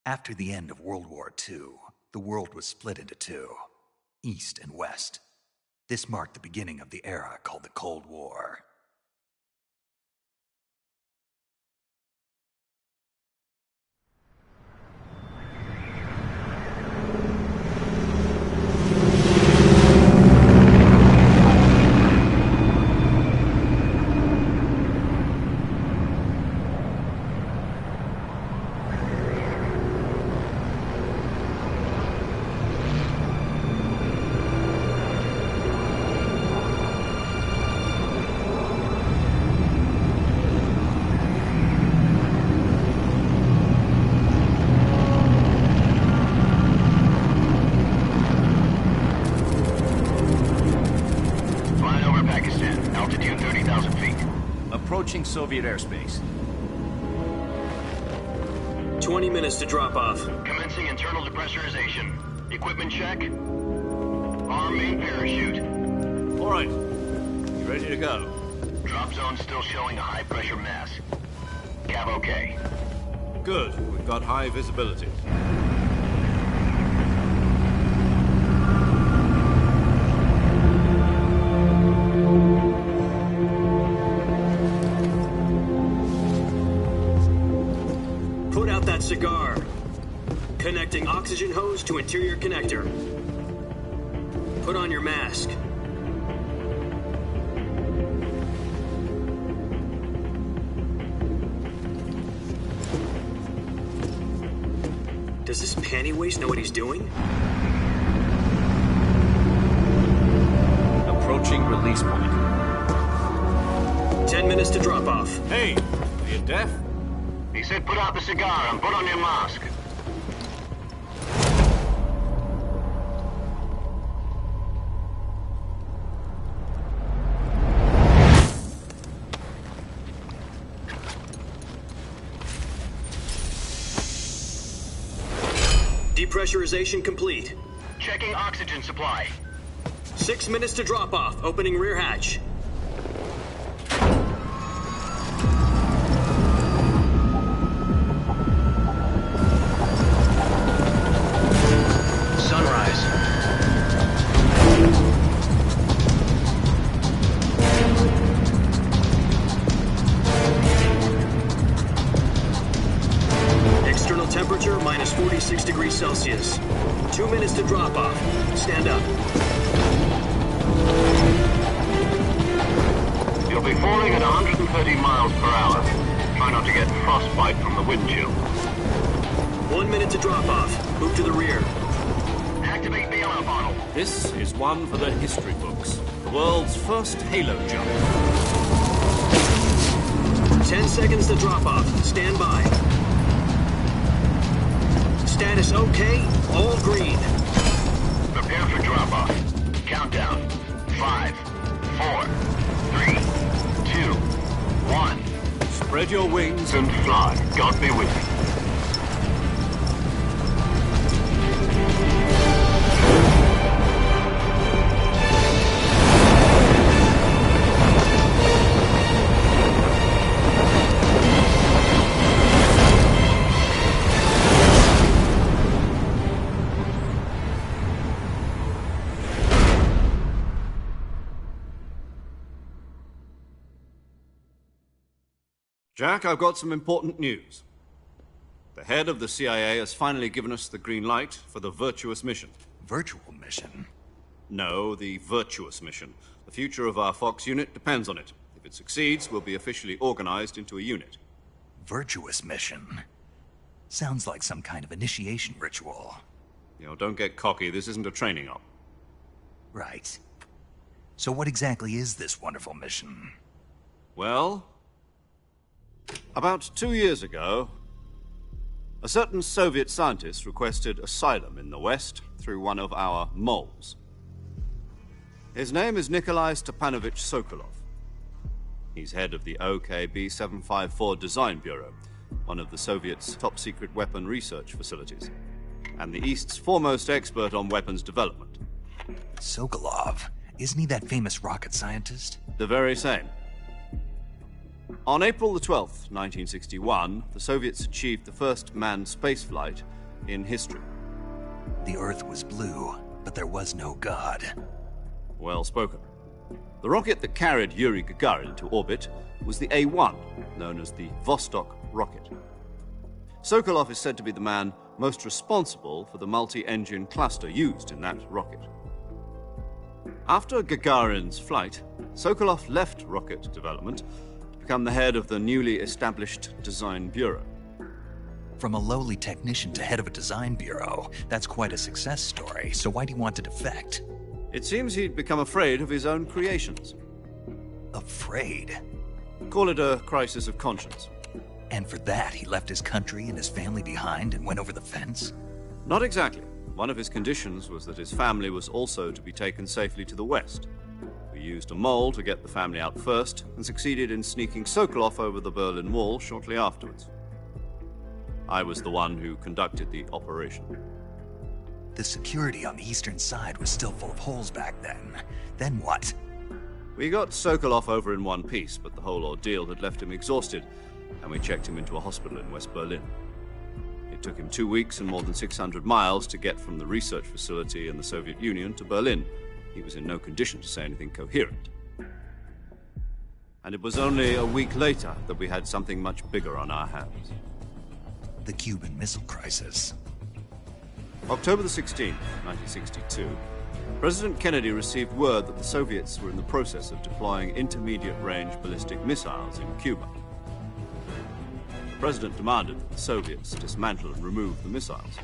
After the end of World War II, the world was split into two, East and West. This marked the beginning of the era called the Cold War. Approaching Soviet airspace. 20 minutes to drop off. Commencing internal depressurization. Equipment check. Arm main parachute. All right. You ready to go? Drop zone still showing a high pressure mass. Cav okay. Good. We've got high visibility. Cigar. Connecting oxygen hose to interior connector. Put on your mask. Does this panty waste know what he's doing? Approaching release point. 10 minutes to drop off. Hey, are you deaf? He said put out the cigar and put on your mask. Depressurization complete. Checking oxygen supply. 6 minutes to drop off. Opening rear hatch. Temperature minus 46 degrees Celsius. 2 minutes to drop off. Stand up. You'll be falling at 130 miles per hour. Try not to get frostbite from the wind chill. 1 minute to drop off. Move to the rear. Activate bailout bottle. This is one for the history books. The world's first halo jump. 10 seconds to drop off. Stand by. Status okay, all green. Prepare for drop-off. Countdown. 5, 4, 3, 2, 1. Spread your wings And fly. God be with you. Jack, I've got some important news. The head of the CIA has finally given us the green light for the virtuous mission. Virtual mission? No, the virtuous mission. The future of our Fox unit depends on it. If it succeeds, we'll be officially organized into a unit. Virtuous mission? Sounds like some kind of initiation ritual. You know, don't get cocky. This isn't a training op. Right. So what exactly is this wonderful mission? Well, about 2 years ago, a certain Soviet scientist requested asylum in the West through one of our moles. His name is Nikolai Stepanovich Sokolov. He's head of the OKB 754 Design Bureau, one of the Soviets' top-secret weapon research facilities, and the East's foremost expert on weapons development. Sokolov? Isn't he that famous rocket scientist? The very same. On April the 12th, 1961, the Soviets achieved the first manned spaceflight in history. The Earth was blue, but there was no God. Well spoken. The rocket that carried Yuri Gagarin to orbit was the A-1, known as the Vostok rocket. Sokolov is said to be the man most responsible for the multi-engine cluster used in that rocket. After Gagarin's flight, Sokolov left rocket development to become the head of the newly established Design Bureau. From a lowly technician to head of a design bureau, that's quite a success story, so why do you want to defect? It seems he'd become afraid of his own creations. Afraid? Call it a crisis of conscience. And for that, he left his country and his family behind and went over the fence? Not exactly. One of his conditions was that his family was also to be taken safely to the west. We used a mole to get the family out first and succeeded in sneaking Sokolov over the Berlin Wall shortly afterwards. I was the one who conducted the operation. The security on the eastern side was still full of holes back then. Then what? We got Sokolov over in one piece, but the whole ordeal had left him exhausted, and we checked him into a hospital in West Berlin. It took him 2 weeks and more than 600 miles to get from the research facility in the Soviet Union to Berlin. He was in no condition to say anything coherent. And it was only a week later that we had something much bigger on our hands. The Cuban Missile Crisis. October the 16th, 1962, President Kennedy received word that the Soviets were in the process of deploying intermediate-range ballistic missiles in Cuba. The President demanded that the Soviets dismantle and remove the missiles.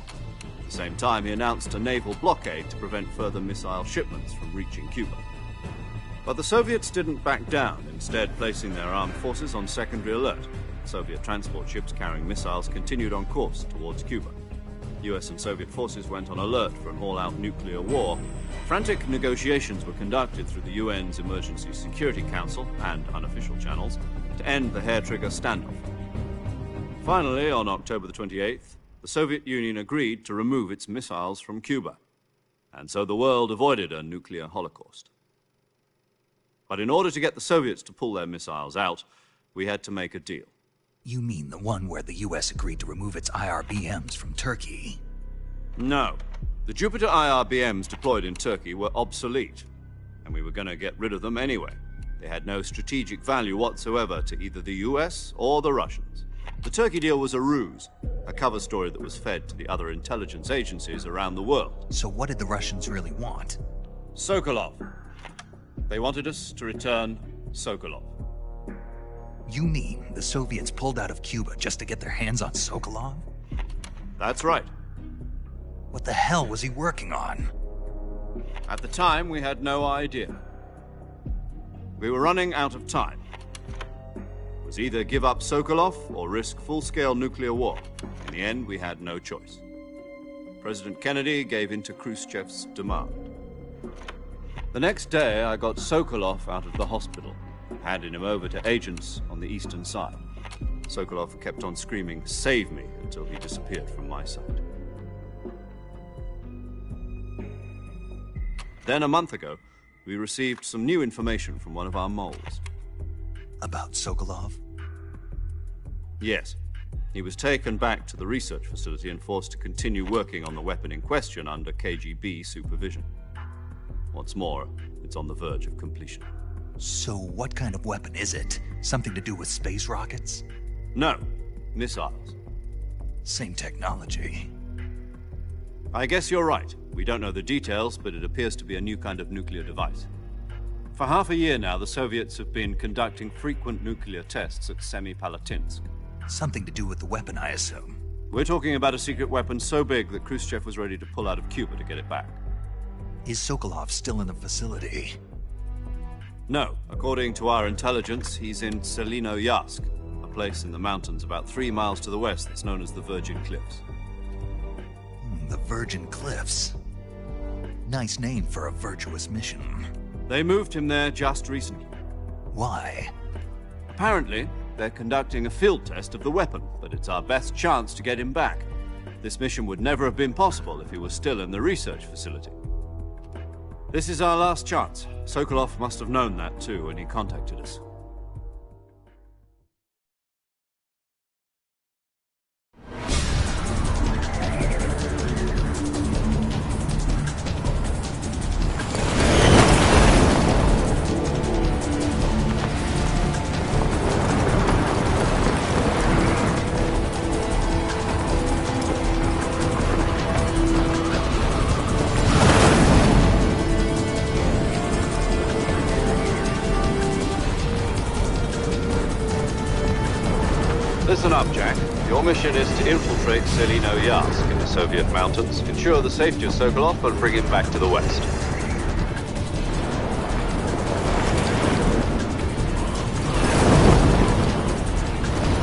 At the same time, he announced a naval blockade to prevent further missile shipments from reaching Cuba. But the Soviets didn't back down, instead placing their armed forces on secondary alert. Soviet transport ships carrying missiles continued on course towards Cuba. US and Soviet forces went on alert for an all-out nuclear war. Frantic negotiations were conducted through the UN's Emergency Security Council and unofficial channels to end the hair-trigger standoff. Finally, on October the 28th, the Soviet Union agreed to remove its missiles from Cuba, and so the world avoided a nuclear holocaust. But in order to get the Soviets to pull their missiles out, we had to make a deal. You mean the one where the US agreed to remove its IRBMs from Turkey? No. The Jupiter IRBMs deployed in Turkey were obsolete, and we were going to get rid of them anyway. They had no strategic value whatsoever to either the US or the Russians. The Turkey deal was a ruse, a cover story that was fed to the other intelligence agencies around the world. So what did the Russians really want? Sokolov. They wanted us to return Sokolov. You mean the Soviets pulled out of Cuba just to get their hands on Sokolov? That's right. What the hell was he working on? At the time, we had no idea. We were running out of time. It was either give up Sokolov or risk full-scale nuclear war. In the end, we had no choice. President Kennedy gave in to Khrushchev's demand. The next day, I got Sokolov out of the hospital, handing him over to agents on the eastern side. Sokolov kept on screaming, "Save me," until he disappeared from my sight. Then, a month ago, we received some new information from one of our moles. About Sokolov? Yes. He was taken back to the research facility and forced to continue working on the weapon in question under KGB supervision. What's more, it's on the verge of completion. So what kind of weapon is it? Something to do with space rockets? No, missiles. Same technology. I guess you're right. We don't know the details, but it appears to be a new kind of nuclear device. For half a year now, the Soviets have been conducting frequent nuclear tests at Semipalatinsk. Something to do with the weapon, I assume. We're talking about a secret weapon so big that Khrushchev was ready to pull out of Cuba to get it back. Is Sokolov still in the facility? No. According to our intelligence, he's in Selinoyarsk, a place in the mountains about 3 miles to the west that's known as the Virgin Cliffs. The Virgin Cliffs. Nice name for a virtuous mission. They moved him there just recently. Why? Apparently, they're conducting a field test of the weapon, but it's our best chance to get him back. This mission would never have been possible if he was still in the research facility. This is our last chance. Sokolov must have known that too when he contacted us. Listen up, Jack. Your mission is to infiltrate Selino Yask in the Soviet mountains, ensure the safety of Sokolov, and bring him back to the West.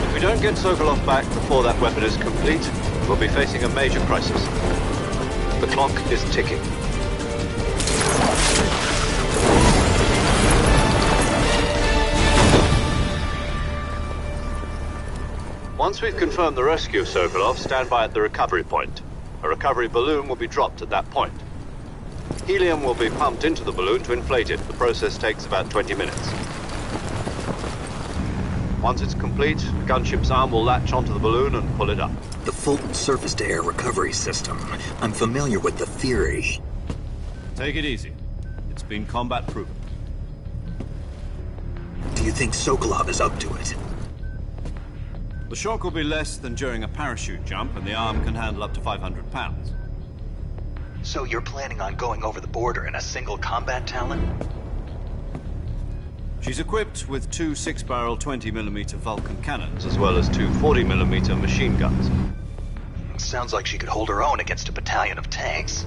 If we don't get Sokolov back before that weapon is complete, we'll be facing a major crisis. The clock is ticking. Once we've confirmed the rescue of Sokolov, stand by at the recovery point. A recovery balloon will be dropped at that point. Helium will be pumped into the balloon to inflate it. The process takes about 20 minutes. Once it's complete, the gunship's arm will latch onto the balloon and pull it up. The Fulton surface-to-air recovery system. I'm familiar with the theory. Take it easy. It's been combat-proven. Do you think Sokolov is up to it? The shock will be less than during a parachute jump, and the arm can handle up to 500 pounds. So you're planning on going over the border in a single combat Talon? She's equipped with two 6-barrel 20mm Vulcan cannons, as well as two 40mm machine guns. Sounds like she could hold her own against a battalion of tanks.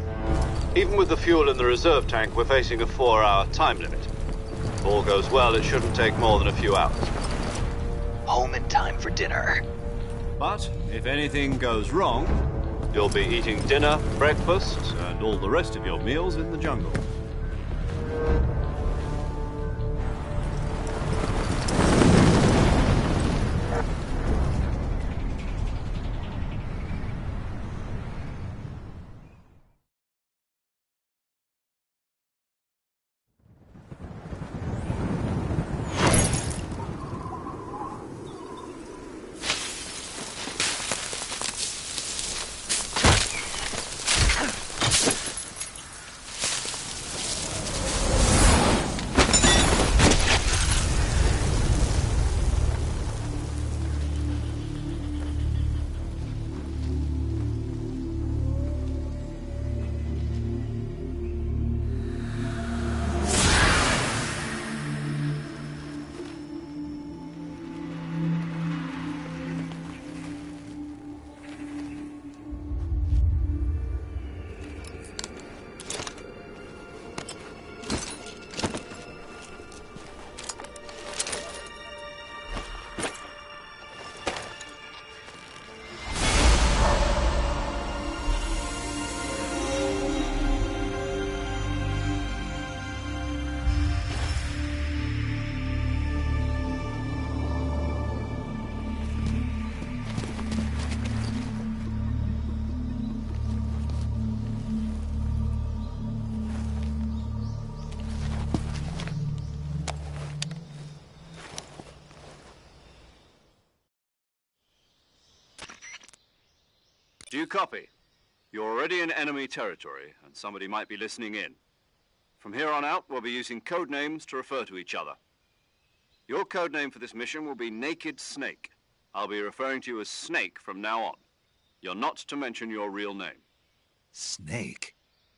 Even with the fuel in the reserve tank, we're facing a 4-hour time limit. If all goes well, it shouldn't take more than a few hours. Home in time for dinner. But if anything goes wrong, you'll be eating dinner, breakfast, and all the rest of your meals in the jungle. Do you copy? You're already in enemy territory, and somebody might be listening in. From here on out, we'll be using code names to refer to each other. Your code name for this mission will be Naked Snake. I'll be referring to you as Snake from now on. You're not to mention your real name. Snake?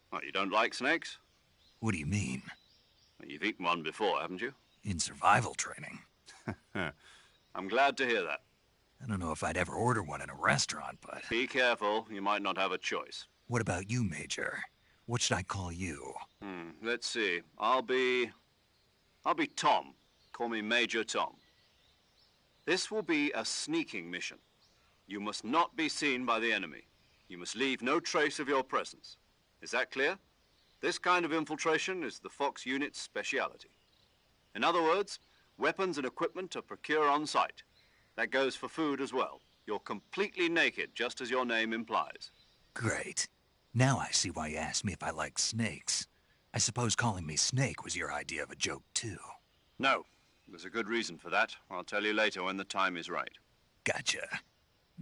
What, you don't like snakes? What do you mean? Well, you've eaten one before, haven't you? In survival training. I'm glad to hear that. I don't know if I'd ever order one in a restaurant, but... Be careful, you might not have a choice. What about you, Major? What should I call you? Let's see. I'll be Tom. Call me Major Tom. This will be a sneaking mission. You must not be seen by the enemy. You must leave no trace of your presence. Is that clear? This kind of infiltration is the Fox unit's speciality. In other words, weapons and equipment are procured on site. That goes for food as well. You're completely naked, just as your name implies. Great. Now I see why you asked me if I like snakes. I suppose calling me Snake was your idea of a joke, too. No. There's a good reason for that. I'll tell you later when the time is right. Gotcha.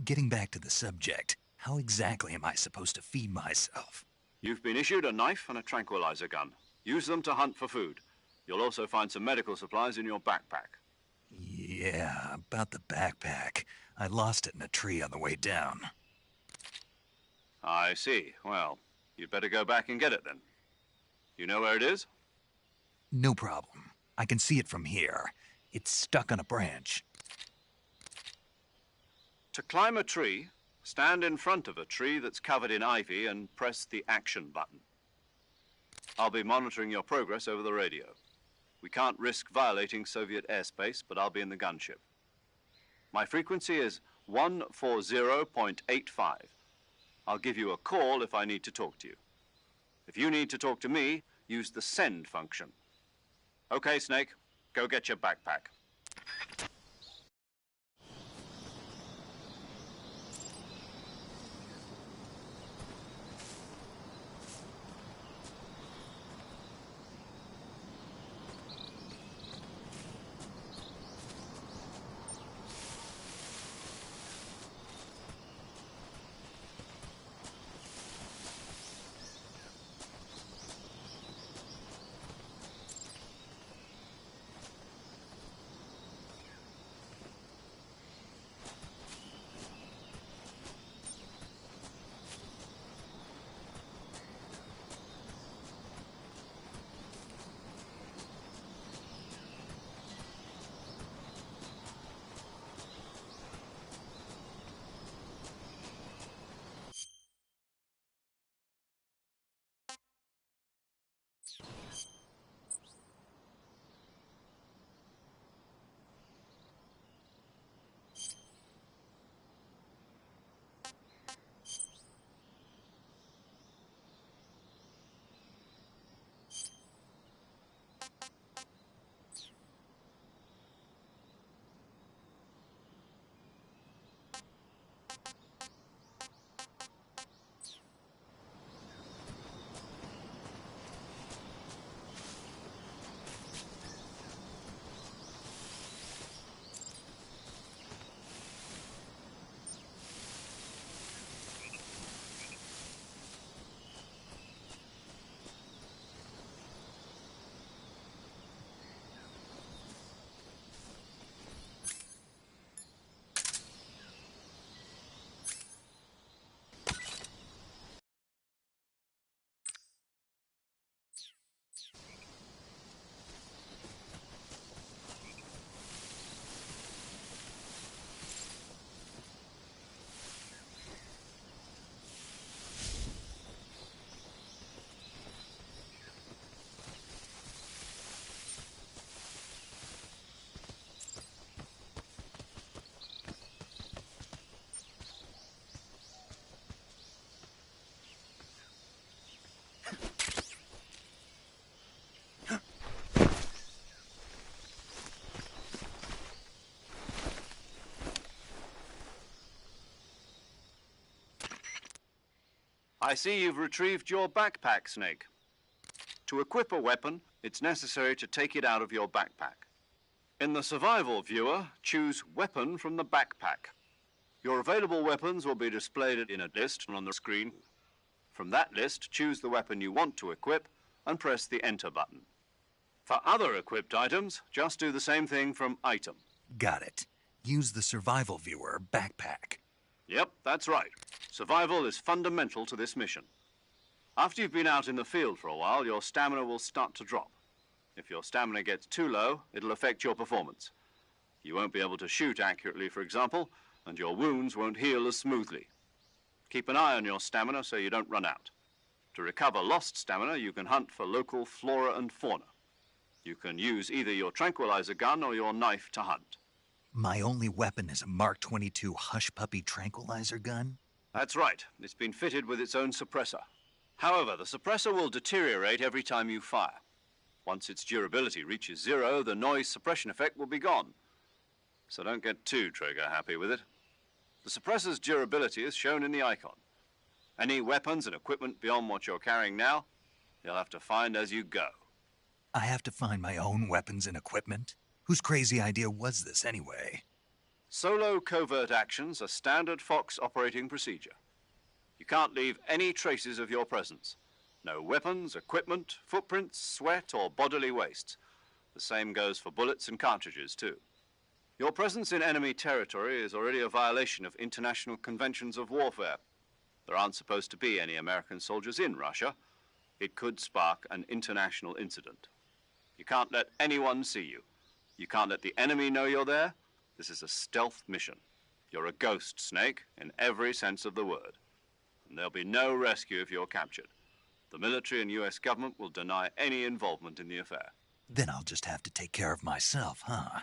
Getting back to the subject, how exactly am I supposed to feed myself? You've been issued a knife and a tranquilizer gun. Use them to hunt for food. You'll also find some medical supplies in your backpack. Yeah, about the backpack. I lost it in a tree on the way down. I see. Well, you'd better go back and get it then. You know where it is? No problem. I can see it from here. It's stuck on a branch. To climb a tree, stand in front of a tree that's covered in ivy and press the action button. I'll be monitoring your progress over the radio. We can't risk violating Soviet airspace, but I'll be in the gunship. My frequency is 140.85. I'll give you a call if I need to talk to you. If you need to talk to me, use the send function. Okay, Snake, go get your backpack. I see you've retrieved your backpack, Snake. To equip a weapon, it's necessary to take it out of your backpack. In the survival viewer, choose Weapon from the backpack. Your available weapons will be displayed in a list on the screen. From that list, choose the weapon you want to equip and press the Enter button. For other equipped items, just do the same thing from Item. Got it. Use the survival viewer backpack. Yep, that's right. Survival is fundamental to this mission. After you've been out in the field for a while, your stamina will start to drop. If your stamina gets too low, it'll affect your performance. You won't be able to shoot accurately, for example, and your wounds won't heal as smoothly. Keep an eye on your stamina so you don't run out. To recover lost stamina, you can hunt for local flora and fauna. You can use either your tranquilizer gun or your knife to hunt. My only weapon is a Mark 22 Hush Puppy tranquilizer gun? That's right. It's been fitted with its own suppressor. However, the suppressor will deteriorate every time you fire. Once its durability reaches 0, the noise suppression effect will be gone. So don't get too trigger-happy with it. The suppressor's durability is shown in the icon. Any weapons and equipment beyond what you're carrying now, you'll have to find as you go. I have to find my own weapons and equipment? Whose crazy idea was this, anyway? Solo covert actions are standard Fox operating procedure. You can't leave any traces of your presence. No weapons, equipment, footprints, sweat, or bodily waste. The same goes for bullets and cartridges, too. Your presence in enemy territory is already a violation of international conventions of warfare. There aren't supposed to be any American soldiers in Russia. It could spark an international incident. You can't let anyone see you. You can't let the enemy know you're there. This is a stealth mission. You're a ghost, Snake, in every sense of the word. And there'll be no rescue if you're captured. The military and U.S. government will deny any involvement in the affair. Then I'll just have to take care of myself, huh?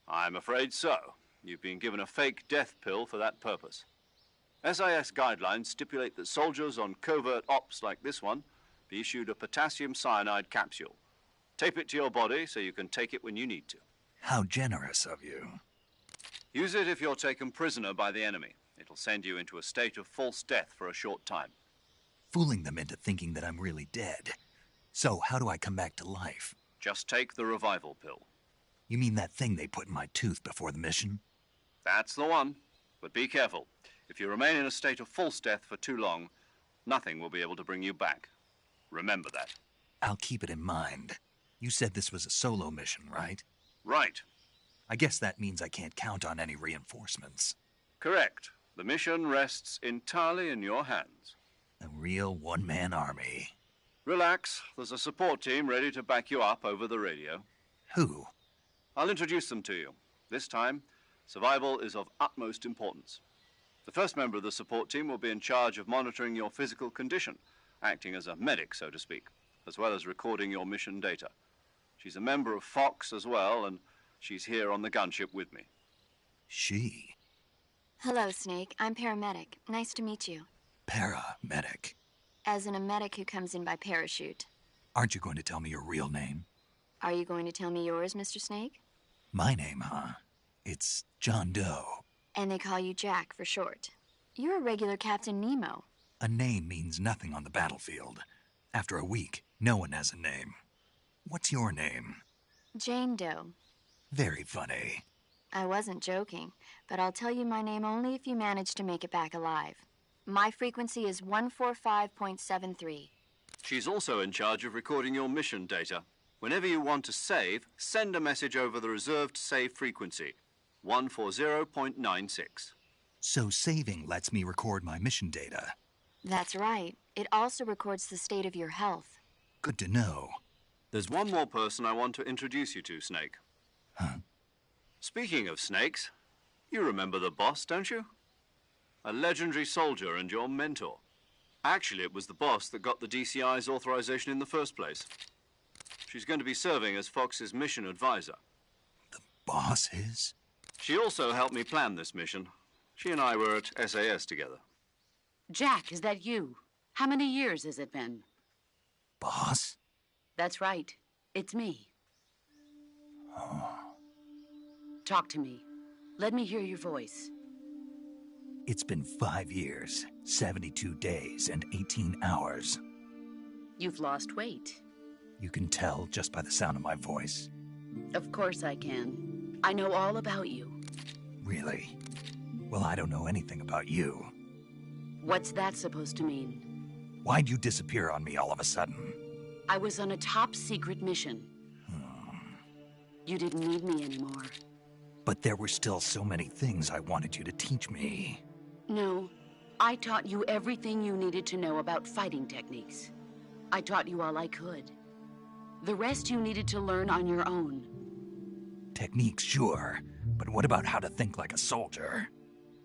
I'm afraid so. You've been given a fake death pill for that purpose. SIS guidelines stipulate that soldiers on covert ops like this one be issued a potassium cyanide capsule. Tape it to your body so you can take it when you need to. How generous of you. Use it if you're taken prisoner by the enemy. It'll send you into a state of false death for a short time. Fooling them into thinking that I'm really dead. So how do I come back to life? Just take the revival pill. You mean that thing they put in my tooth before the mission? That's the one. But be careful. If you remain in a state of false death for too long, nothing will be able to bring you back. Remember that. I'll keep it in mind. You said this was a solo mission, right? Right. I guess that means I can't count on any reinforcements. Correct. The mission rests entirely in your hands. A real one-man army. Relax. There's a support team ready to back you up over the radio. Who? I'll introduce them to you. This time, survival is of utmost importance. The first member of the support team will be in charge of monitoring your physical condition, acting as a medic, so to speak, as well as recording your mission data. She's a member of Fox as well, and she's here on the gunship with me. She? Hello, Snake. I'm paramedic. Nice to meet you. Paramedic. As in a medic who comes in by parachute. Aren't you going to tell me your real name? Are you going to tell me yours, Mr. Snake? My name, huh? It's John Doe. And they call you Jack for short. You're a regular Captain Nemo. A name means nothing on the battlefield. After a week, no one has a name. What's your name? Jane Doe. Very funny. I wasn't joking, but I'll tell you my name only if you manage to make it back alive. My frequency is 145.73. She's also in charge of recording your mission data. Whenever you want to save, send a message over the reserved save frequency, 140.96. So saving lets me record my mission data. That's right. It also records the state of your health. Good to know. There's one more person I want to introduce you to, Snake. Huh? Speaking of snakes, you remember the boss, don't you? A legendary soldier and your mentor. Actually, it was the boss that got the DCI's authorization in the first place. She's going to be serving as Fox's mission advisor. The boss is? She also helped me plan this mission. She and I were at SAS together. Jack, is that you? How many years has it been? Boss? That's right. It's me. Oh. Talk to me. Let me hear your voice. It's been 5 years, 72 days, and 18 hours. You've lost weight. You can tell just by the sound of my voice. Of course I can. I know all about you. Really? Well, I don't know anything about you. What's that supposed to mean? Why'd you disappear on me all of a sudden? I was on a top-secret mission. You didn't need me anymore. But there were still so many things I wanted you to teach me. No, I taught you everything you needed to know about fighting techniques. I taught you all I could. The rest you needed to learn on your own. Techniques, sure. But what about how to think like a soldier?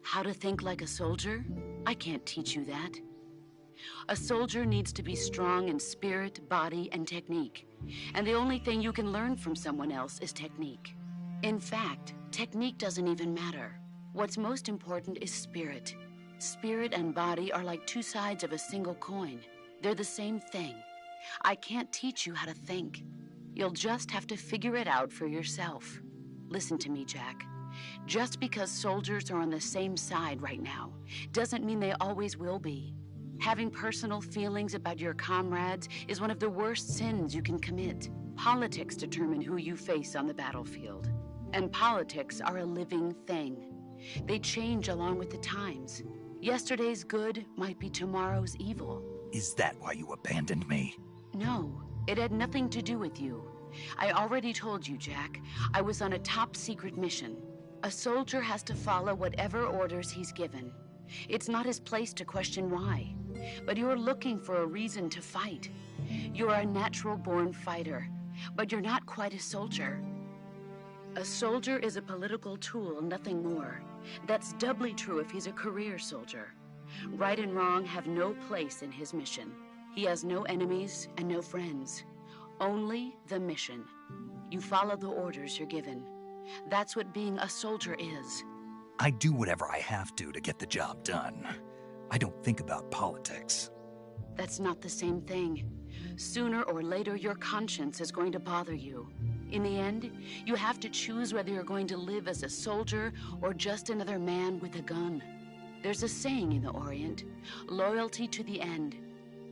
How to think like a soldier? I can't teach you that. A soldier needs to be strong in spirit, body, and technique. And the only thing you can learn from someone else is technique. In fact, technique doesn't even matter. What's most important is spirit. Spirit and body are like two sides of a single coin. They're the same thing. I can't teach you how to think. You'll just have to figure it out for yourself. Listen to me, Jack. Just because soldiers are on the same side right now doesn't mean they always will be. Having personal feelings about your comrades is one of the worst sins you can commit. Politics determine who you face on the battlefield. And politics are a living thing. They change along with the times. Yesterday's good might be tomorrow's evil. Is that why you abandoned me? No, it had nothing to do with you. I already told you, Jack. I was on a top-secret mission. A soldier has to follow whatever orders he's given. It's not his place to question why. But you're looking for a reason to fight. You're a natural-born fighter, but you're not quite a soldier. A soldier is a political tool, nothing more. That's doubly true if he's a career soldier. Right and wrong have no place in his mission. He has no enemies and no friends. Only the mission. You follow the orders you're given. That's what being a soldier is. I do whatever I have to get the job done. I don't think about politics. That's not the same thing. Sooner or later, your conscience is going to bother you. In the end, you have to choose whether you're going to live as a soldier or just another man with a gun. There's a saying in the Orient, loyalty to the end.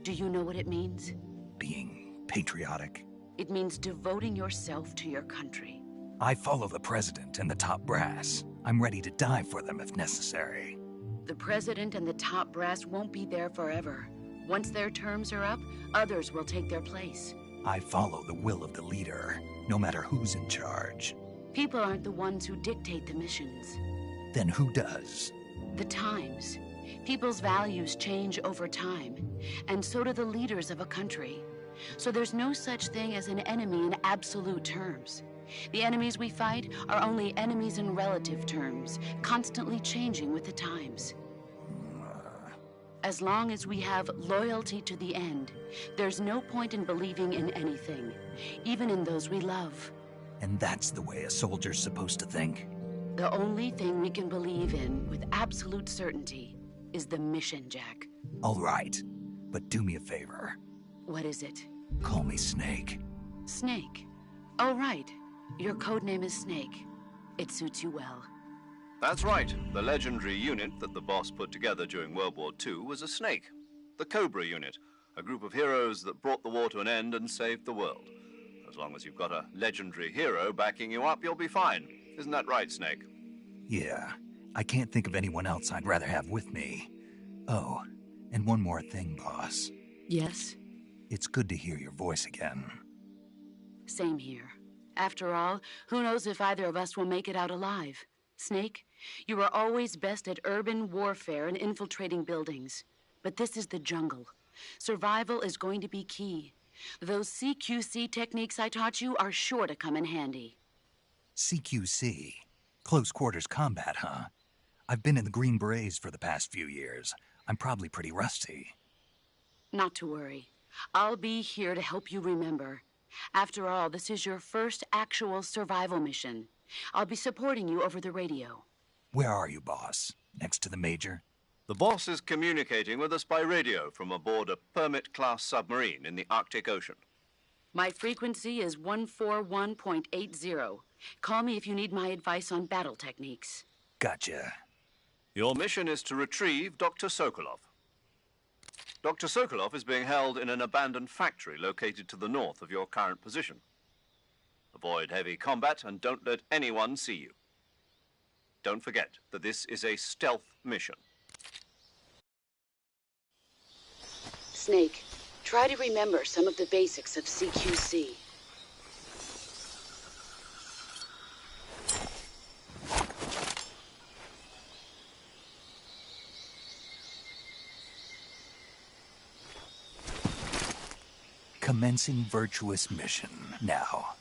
Do you know what it means? Being patriotic. It means devoting yourself to your country. I follow the president and the top brass. I'm ready to die for them if necessary. The president and the top brass won't be there forever. Once their terms are up, others will take their place. I follow the will of the leader, no matter who's in charge. People aren't the ones who dictate the missions. Then who does? The times. People's values change over time, and so do the leaders of a country. So there's no such thing as an enemy in absolute terms. The enemies we fight are only enemies in relative terms, constantly changing with the times. As long as we have loyalty to the end, there's no point in believing in anything, even in those we love. And that's the way a soldier's supposed to think? The only thing we can believe in with absolute certainty is the mission, Jack. All right, but do me a favor. What is it? Call me Snake. Snake. Oh, right. Your code name is Snake. It suits you well. That's right. The legendary unit that the boss put together during World War II was a snake. The Cobra unit, a group of heroes that brought the war to an end and saved the world. As long as you've got a legendary hero backing you up, you'll be fine. Isn't that right, Snake? Yeah. I can't think of anyone else I'd rather have with me. Oh, and one more thing, boss. Yes? It's good to hear your voice again. Same here. After all, who knows if either of us will make it out alive? Snake, you are always best at urban warfare and infiltrating buildings. But this is the jungle. Survival is going to be key. Those CQC techniques I taught you are sure to come in handy. CQC? Close quarters combat, huh? I've been in the Green Berets for the past few years. I'm probably pretty rusty. Not to worry. I'll be here to help you remember. After all, this is your first actual survival mission. I'll be supporting you over the radio. Where are you, boss? Next to the Major? The boss is communicating with us by radio from aboard a Permit-class submarine in the Arctic Ocean. My frequency is 141.80. Call me if you need my advice on battle techniques. Gotcha. Your mission is to retrieve Dr. Sokolov. Dr. Sokolov is being held in an abandoned factory located to the north of your current position. Avoid heavy combat and don't let anyone see you. Don't forget that this is a stealth mission. Snake, try to remember some of the basics of CQC. Commencing virtuous mission now.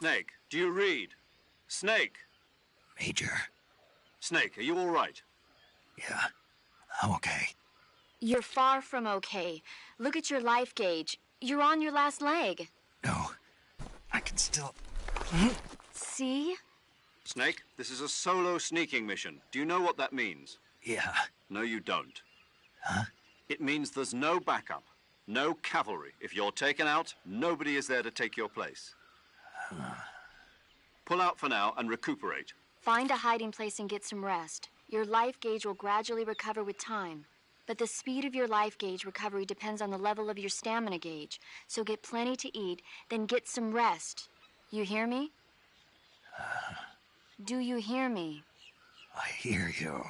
Snake, do you read? Snake! Major. Snake, are you all right? Yeah, I'm okay. You're far from okay. Look at your life gauge. You're on your last leg. No, I can still... See? Snake, this is a solo sneaking mission. Do you know what that means? Yeah. No, you don't. Huh? It means there's no backup, no cavalry. If you're taken out, nobody is there to take your place. Pull out for now and recuperate. Find a hiding place and get some rest. Your life gauge will gradually recover with time. But the speed of your life gauge recovery depends on the level of your stamina gauge. So get plenty to eat, then get some rest. You hear me? Do you hear me? I hear you.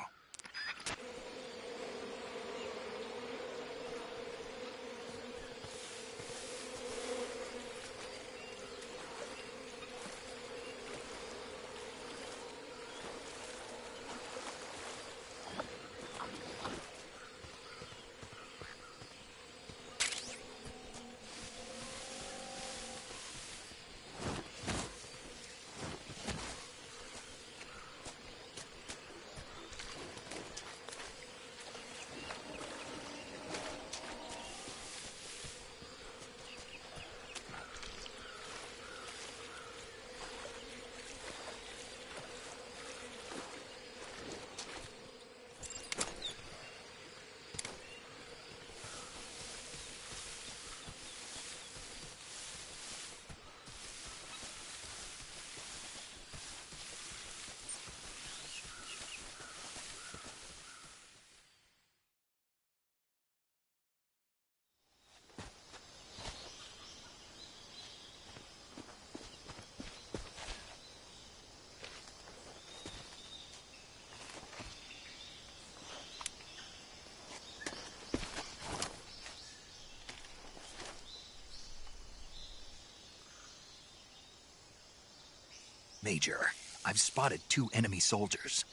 Major, I've spotted 2 enemy soldiers.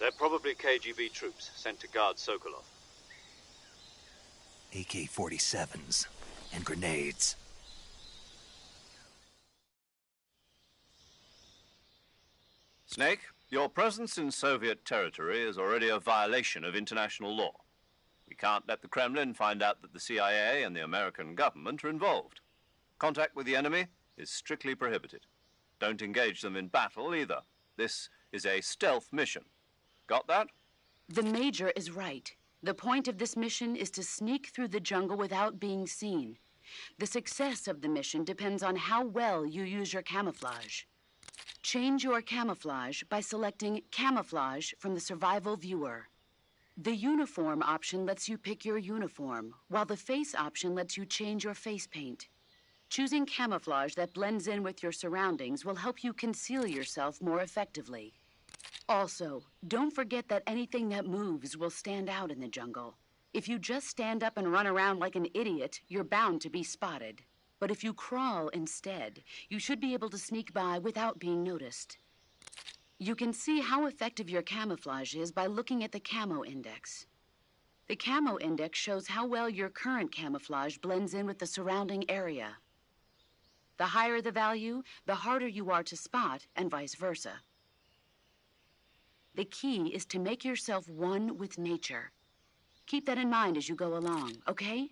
They're probably KGB troops sent to guard Sokolov. AK-47s and grenades. Snake, your presence in Soviet territory is already a violation of international law. We can't let the Kremlin find out that the CIA and the American government are involved. Contact with the enemy is strictly prohibited. Don't engage them in battle either. This is a stealth mission. Got that? The Major is right. The point of this mission is to sneak through the jungle without being seen. The success of the mission depends on how well you use your camouflage. Change your camouflage by selecting Camouflage from the Survival Viewer. The Uniform option lets you pick your uniform, while the Face option lets you change your face paint. Choosing camouflage that blends in with your surroundings will help you conceal yourself more effectively. Also, don't forget that anything that moves will stand out in the jungle. If you just stand up and run around like an idiot, you're bound to be spotted. But if you crawl instead, you should be able to sneak by without being noticed. You can see how effective your camouflage is by looking at the Camo Index. The Camo Index shows how well your current camouflage blends in with the surrounding area. The higher the value, the harder you are to spot, and vice versa. The key is to make yourself one with nature. Keep that in mind as you go along, okay?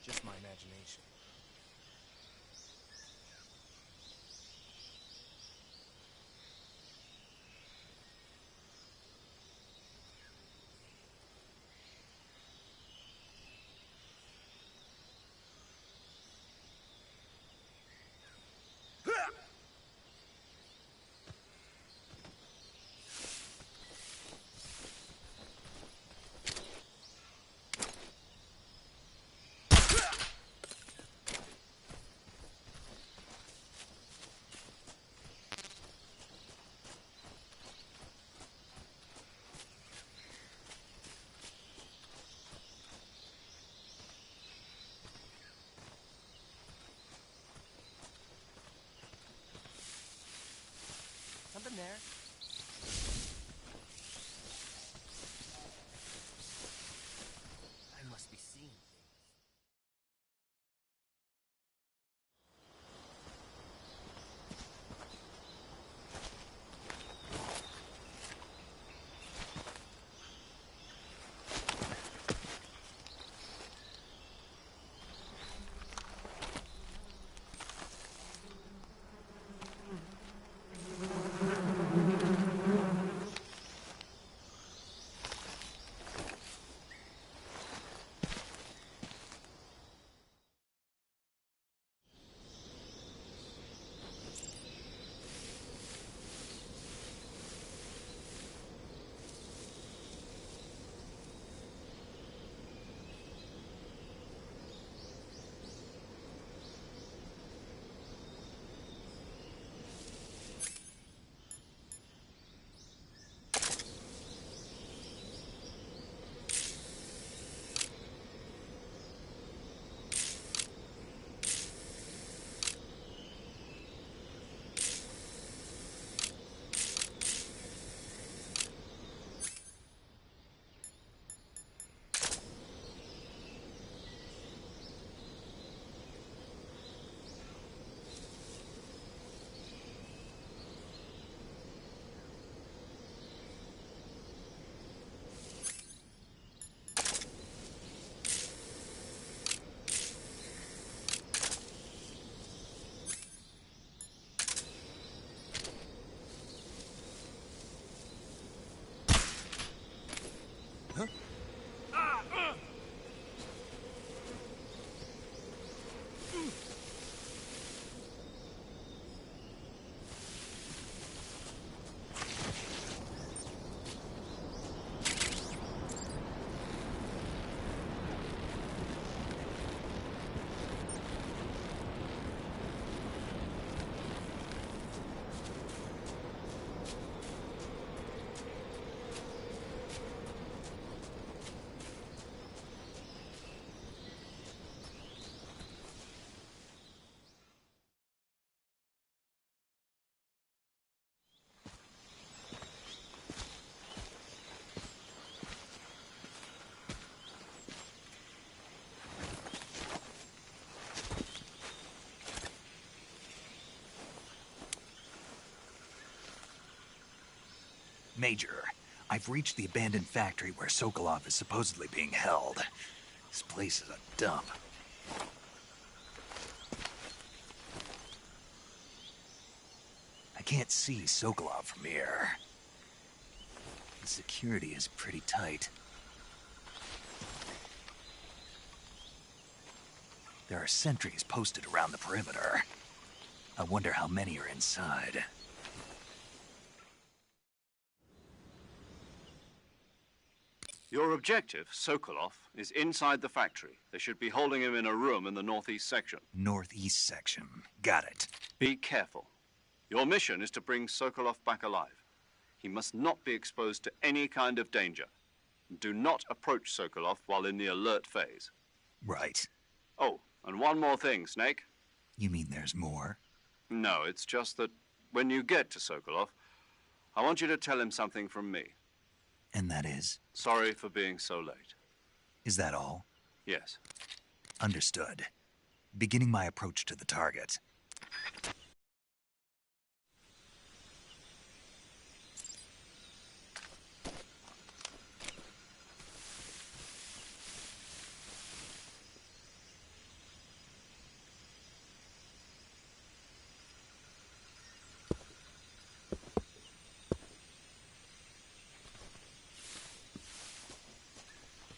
Just my imagination. Something there. I must be seeing things. Major, I've reached the abandoned factory where Sokolov is supposedly being held. This place is a dump. I can't see Sokolov from here. The security is pretty tight. There are sentries posted around the perimeter. I wonder how many are inside. Your objective, Sokolov, is inside the factory. They should be holding him in a room in the northeast section. Northeast section. Got it. Be careful. Your mission is to bring Sokolov back alive. He must not be exposed to any kind of danger. Do not approach Sokolov while in the alert phase. Right. Oh, and one more thing, Snake. You mean there's more? No, it's just that when you get to Sokolov, I want you to tell him something from me. And that is? Sorry for being so late. Is that all? Yes. Understood. Beginning my approach to the target.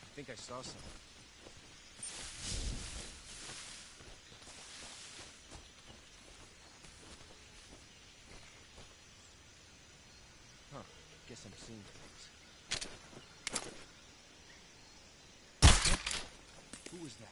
I think I saw something. Huh. Guess I'm seeing things. Who was that?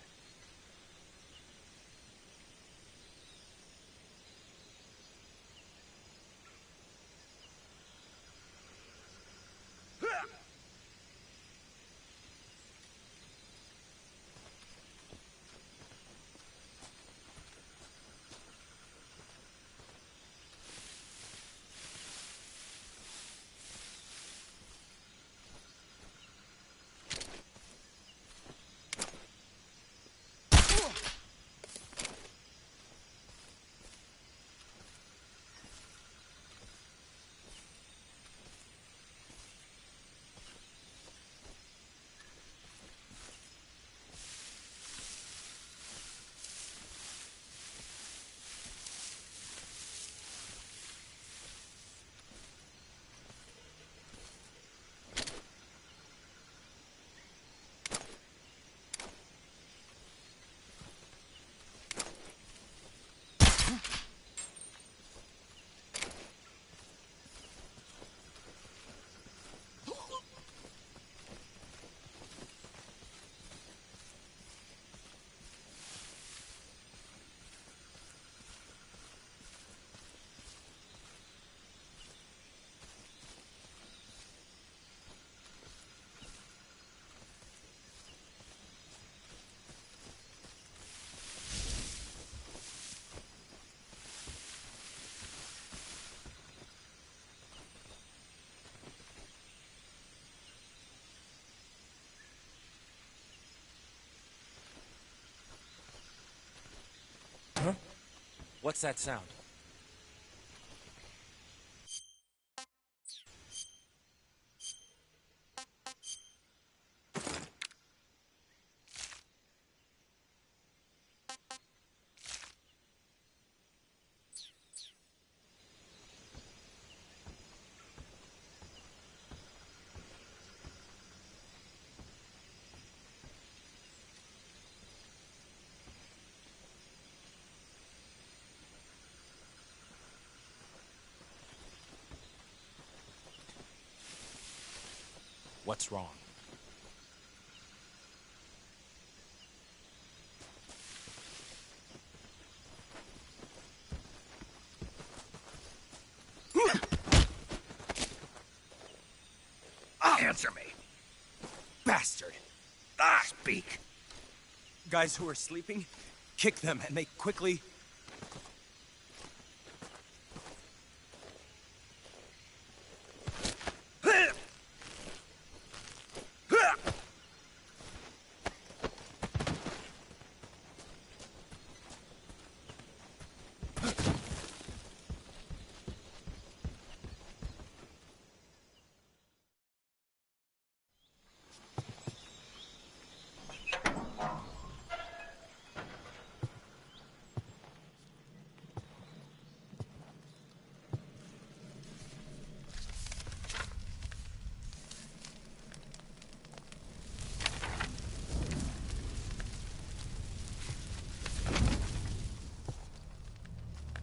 Huh? What's that sound? What's wrong? Answer me! Bastard! Speak! Guys who are sleeping, kick them and make quickly.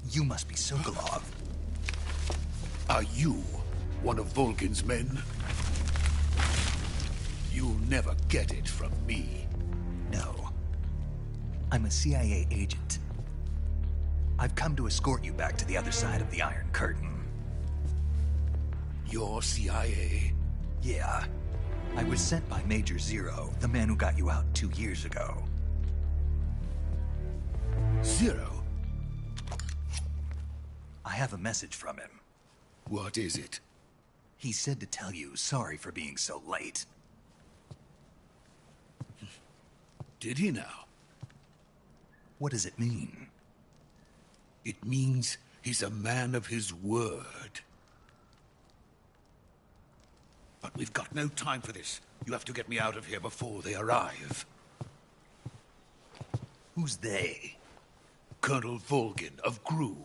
You must be Sokolov. Are you one of Volgin's men? You'll never get it from me. No. I'm a CIA agent. I've come to escort you back to the other side of the Iron Curtain. You're CIA? Yeah. I was sent by Major Zero, the man who got you out 2 years ago. Zero? I have a message from him. What is it? He said to tell you sorry for being so late. Did he now? What does it mean? It means he's a man of his word. But we've got no time for this. You have to get me out of here before they arrive. Who's they? Colonel Volgin of GRU.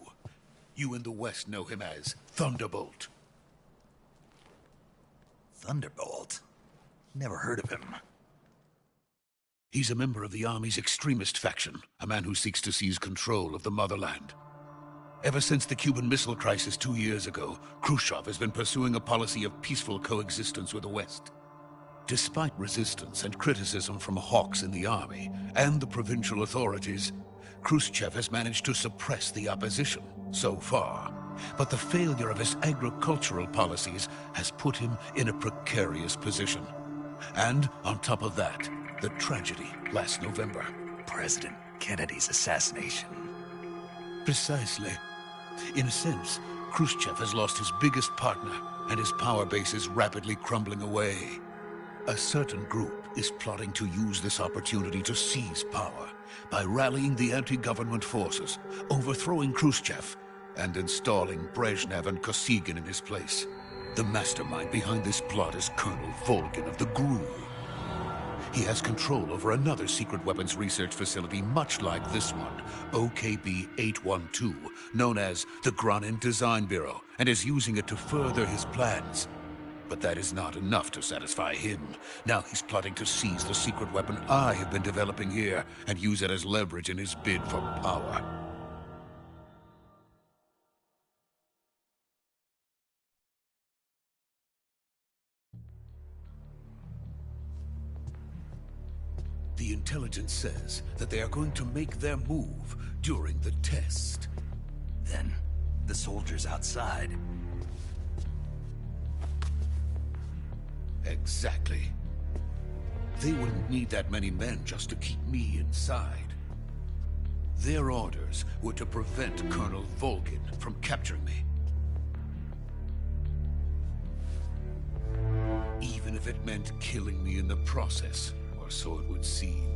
You in the West know him as Thunderbolt. Thunderbolt? Never heard of him. He's a member of the Army's extremist faction, a man who seeks to seize control of the motherland. Ever since the Cuban Missile Crisis 2 years ago, Khrushchev has been pursuing a policy of peaceful coexistence with the West. Despite resistance and criticism from hawks in the army and the provincial authorities, Khrushchev has managed to suppress the opposition so far. But the failure of his agricultural policies has put him in a precarious position. And on top of that, the tragedy last November. President Kennedy's assassination. Precisely. In a sense, Khrushchev has lost his biggest partner, and his power base is rapidly crumbling away. A certain group is plotting to use this opportunity to seize power by rallying the anti-government forces, overthrowing Khrushchev, and installing Brezhnev and Kosygin in his place. The mastermind behind this plot is Colonel Volgin of the GRU. He has control over another secret weapons research facility much like this one, OKB-812, known as the Granin Design Bureau, and is using it to further his plans. But that is not enough to satisfy him. Now he's plotting to seize the secret weapon I have been developing here and use it as leverage in his bid for power. The intelligence says that they are going to make their move during the test. Then, the soldiers outside. Exactly. They wouldn't need that many men just to keep me inside. Their orders were to prevent Colonel Volgin from capturing me. Even if it meant killing me in the process. Or so it would seem.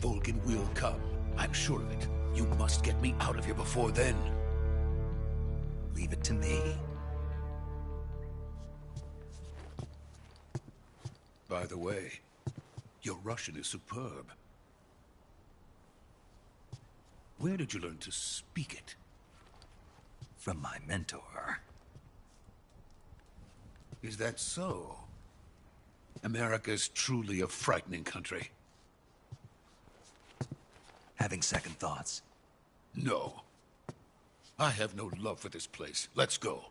Volgin will come. I'm sure of it. You must get me out of here before then. Leave it to me. By the way, your Russian is superb. Where did you learn to speak it? From my mentor. Is that so? America's truly a frightening country. Having second thoughts? No. I have no love for this place. Let's go.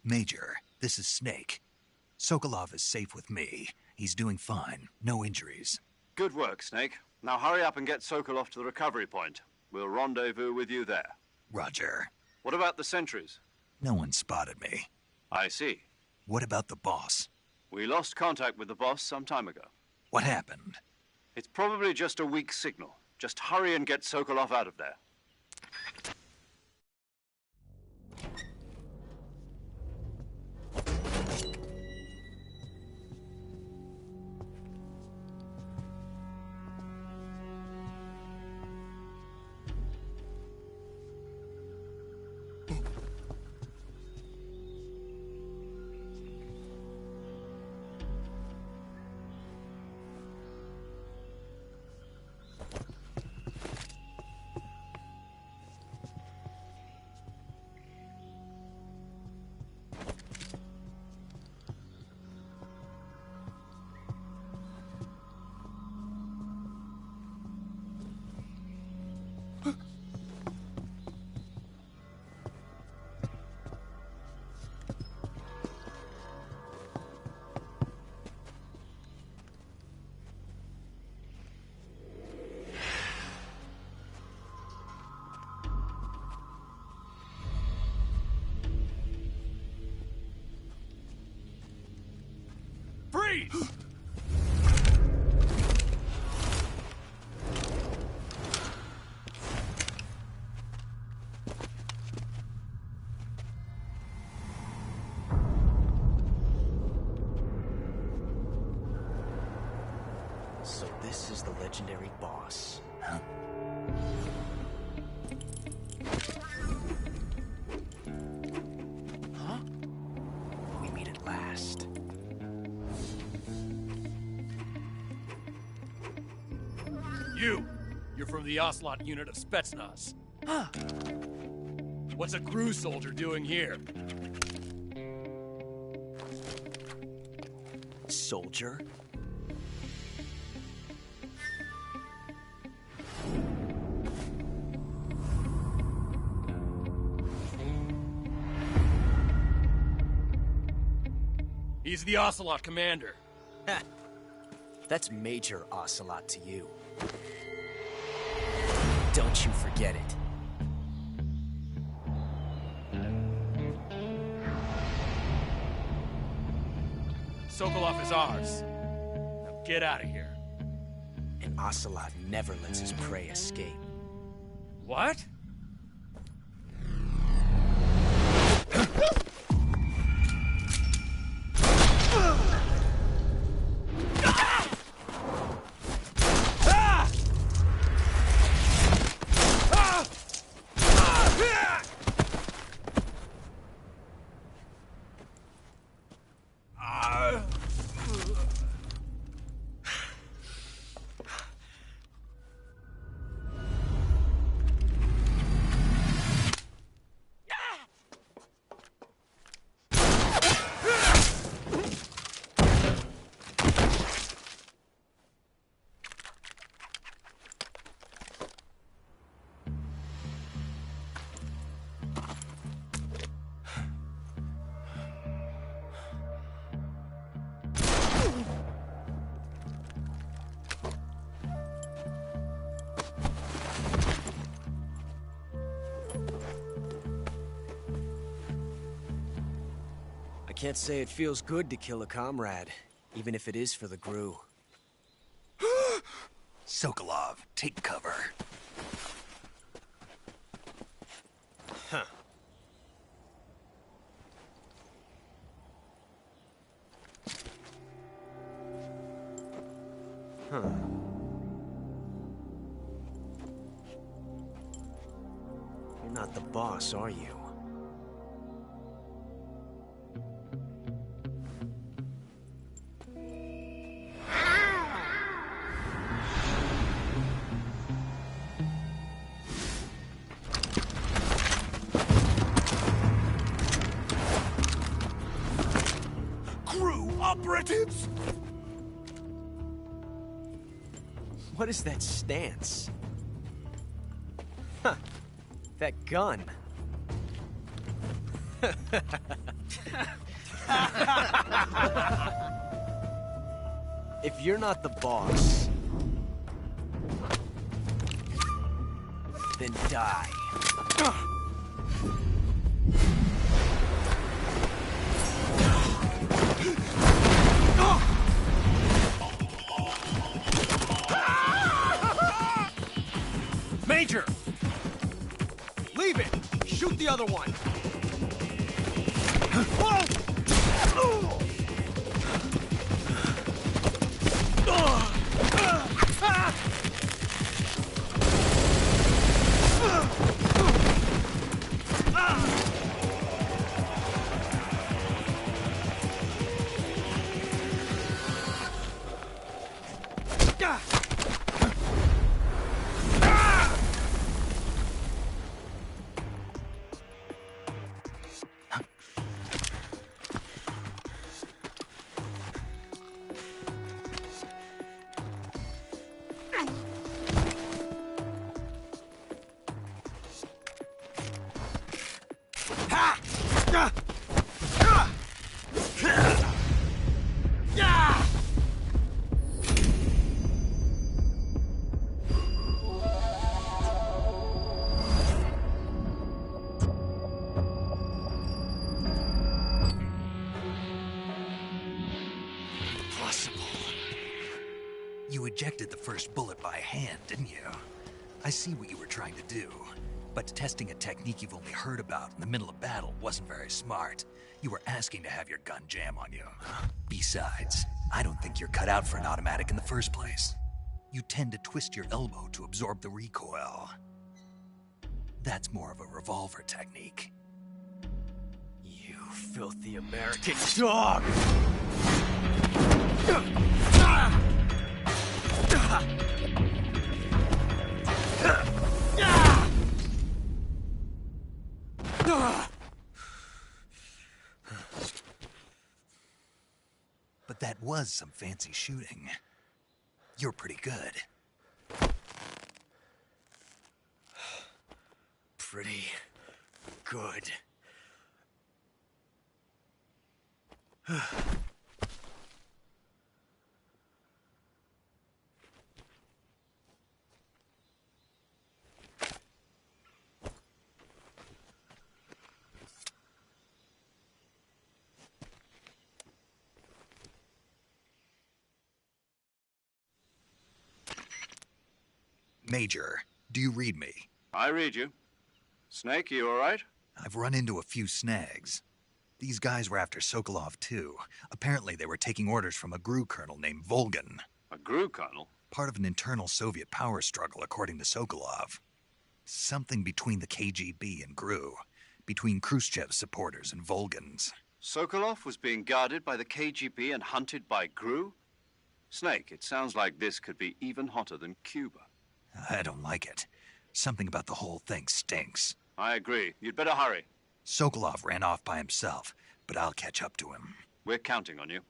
Major, this is Snake. Sokolov is safe with me. He's doing fine. No injuries. Good work, Snake. Now hurry up and get Sokolov to the recovery point. We'll rendezvous with you there. Roger. What about the sentries? No one spotted me. I see. What about the boss? We lost contact with the boss some time ago. What happened? It's probably just a weak signal. Just hurry and get Sokolov out of there. me! So this is the legendary boss. Huh? Huh? We meet at last. You're from the Ocelot unit of Spetsnaz. What's a crew soldier doing here? Soldier? He's the Ocelot commander. Ha! That's Major Ocelot to you. Don't you forget it. Sokolov is ours. Now get out of here. And Ocelot never lets his prey escape. What? I can't say it feels good to kill a comrade, even if it is for the Gru. Sokolov, take cover. Huh. Huh. You're not the boss, are you? Operatives! What is that stance? Huh. That gun. If you're not the boss, then die. Major! Leave it! Shoot the other one! ejected the first bullet by hand, didn't you? I see what you were trying to do. But testing a technique you've only heard about in the middle of battle wasn't very smart. You were asking to have your gun jam on you. Besides, I don't think you're cut out for an automatic in the first place. You tend to twist your elbow to absorb the recoil. That's more of a revolver technique. You filthy American dog! But that was some fancy shooting. You're pretty good. Pretty good. Major, do you read me? I read you. Snake, you all right? I've run into a few snags. These guys were after Sokolov, too. Apparently they were taking orders from a GRU colonel named Volgan. A GRU colonel? Part of an internal Soviet power struggle, according to Sokolov. Something between the KGB and GRU. Between Khrushchev's supporters and Volgan's. Sokolov was being guarded by the KGB and hunted by GRU? Snake, it sounds like this could be even hotter than Cuba. I don't like it. Something about the whole thing stinks. I agree. You'd better hurry. Sokolov ran off by himself, but I'll catch up to him. We're counting on you.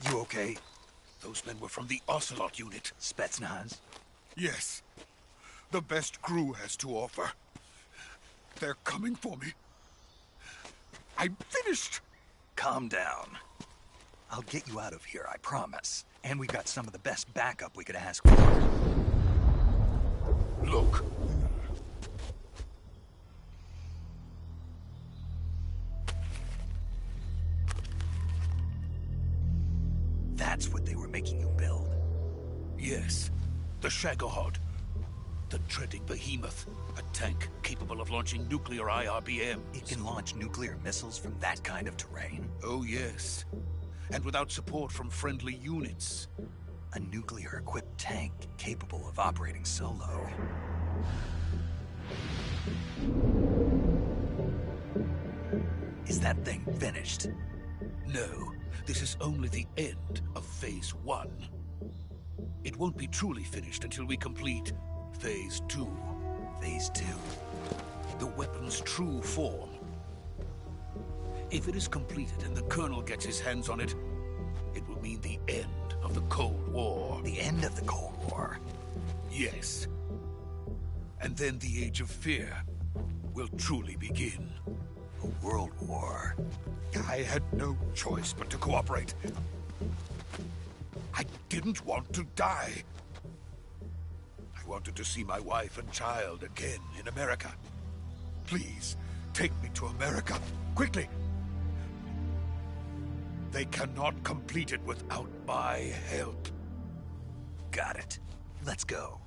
You okay? Those men were from the Ocelot unit. Spetsnaz? Yes. The best GRU has to offer. They're coming for me. I'm finished. Calm down. I'll get you out of here, I promise. And we've got some of the best backup we could ask for. Look. That's what they were making you build? Yes. The Shagohod. The treading behemoth. A tank capable of launching nuclear IRBMs. It can launch nuclear missiles from that kind of terrain? Oh, yes. And without support from friendly units. A nuclear-equipped tank capable of operating solo. Is that thing finished? No. This is only the end of Phase 1. It won't be truly finished until we complete Phase 2. Phase 2? The weapon's true form. If it is completed and the Colonel gets his hands on it, it will mean the end of the Cold War. The end of the Cold War? Yes. And then the Age of Fear will truly begin. A world war? I had no choice but to cooperate. I didn't want to die. I wanted to see my wife and child again in America. Please, take me to America, quickly. They cannot complete it without my help. Got it. Let's go.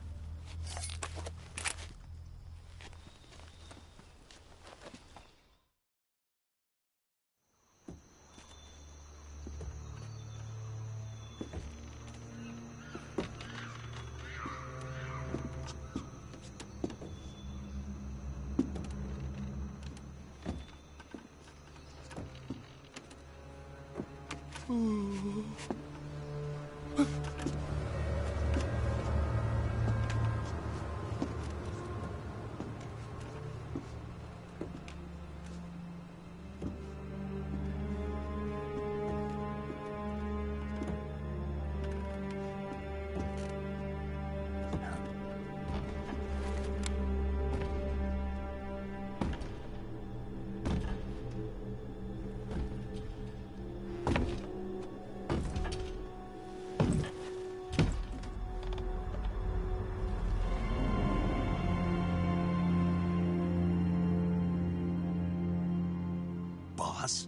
Boss?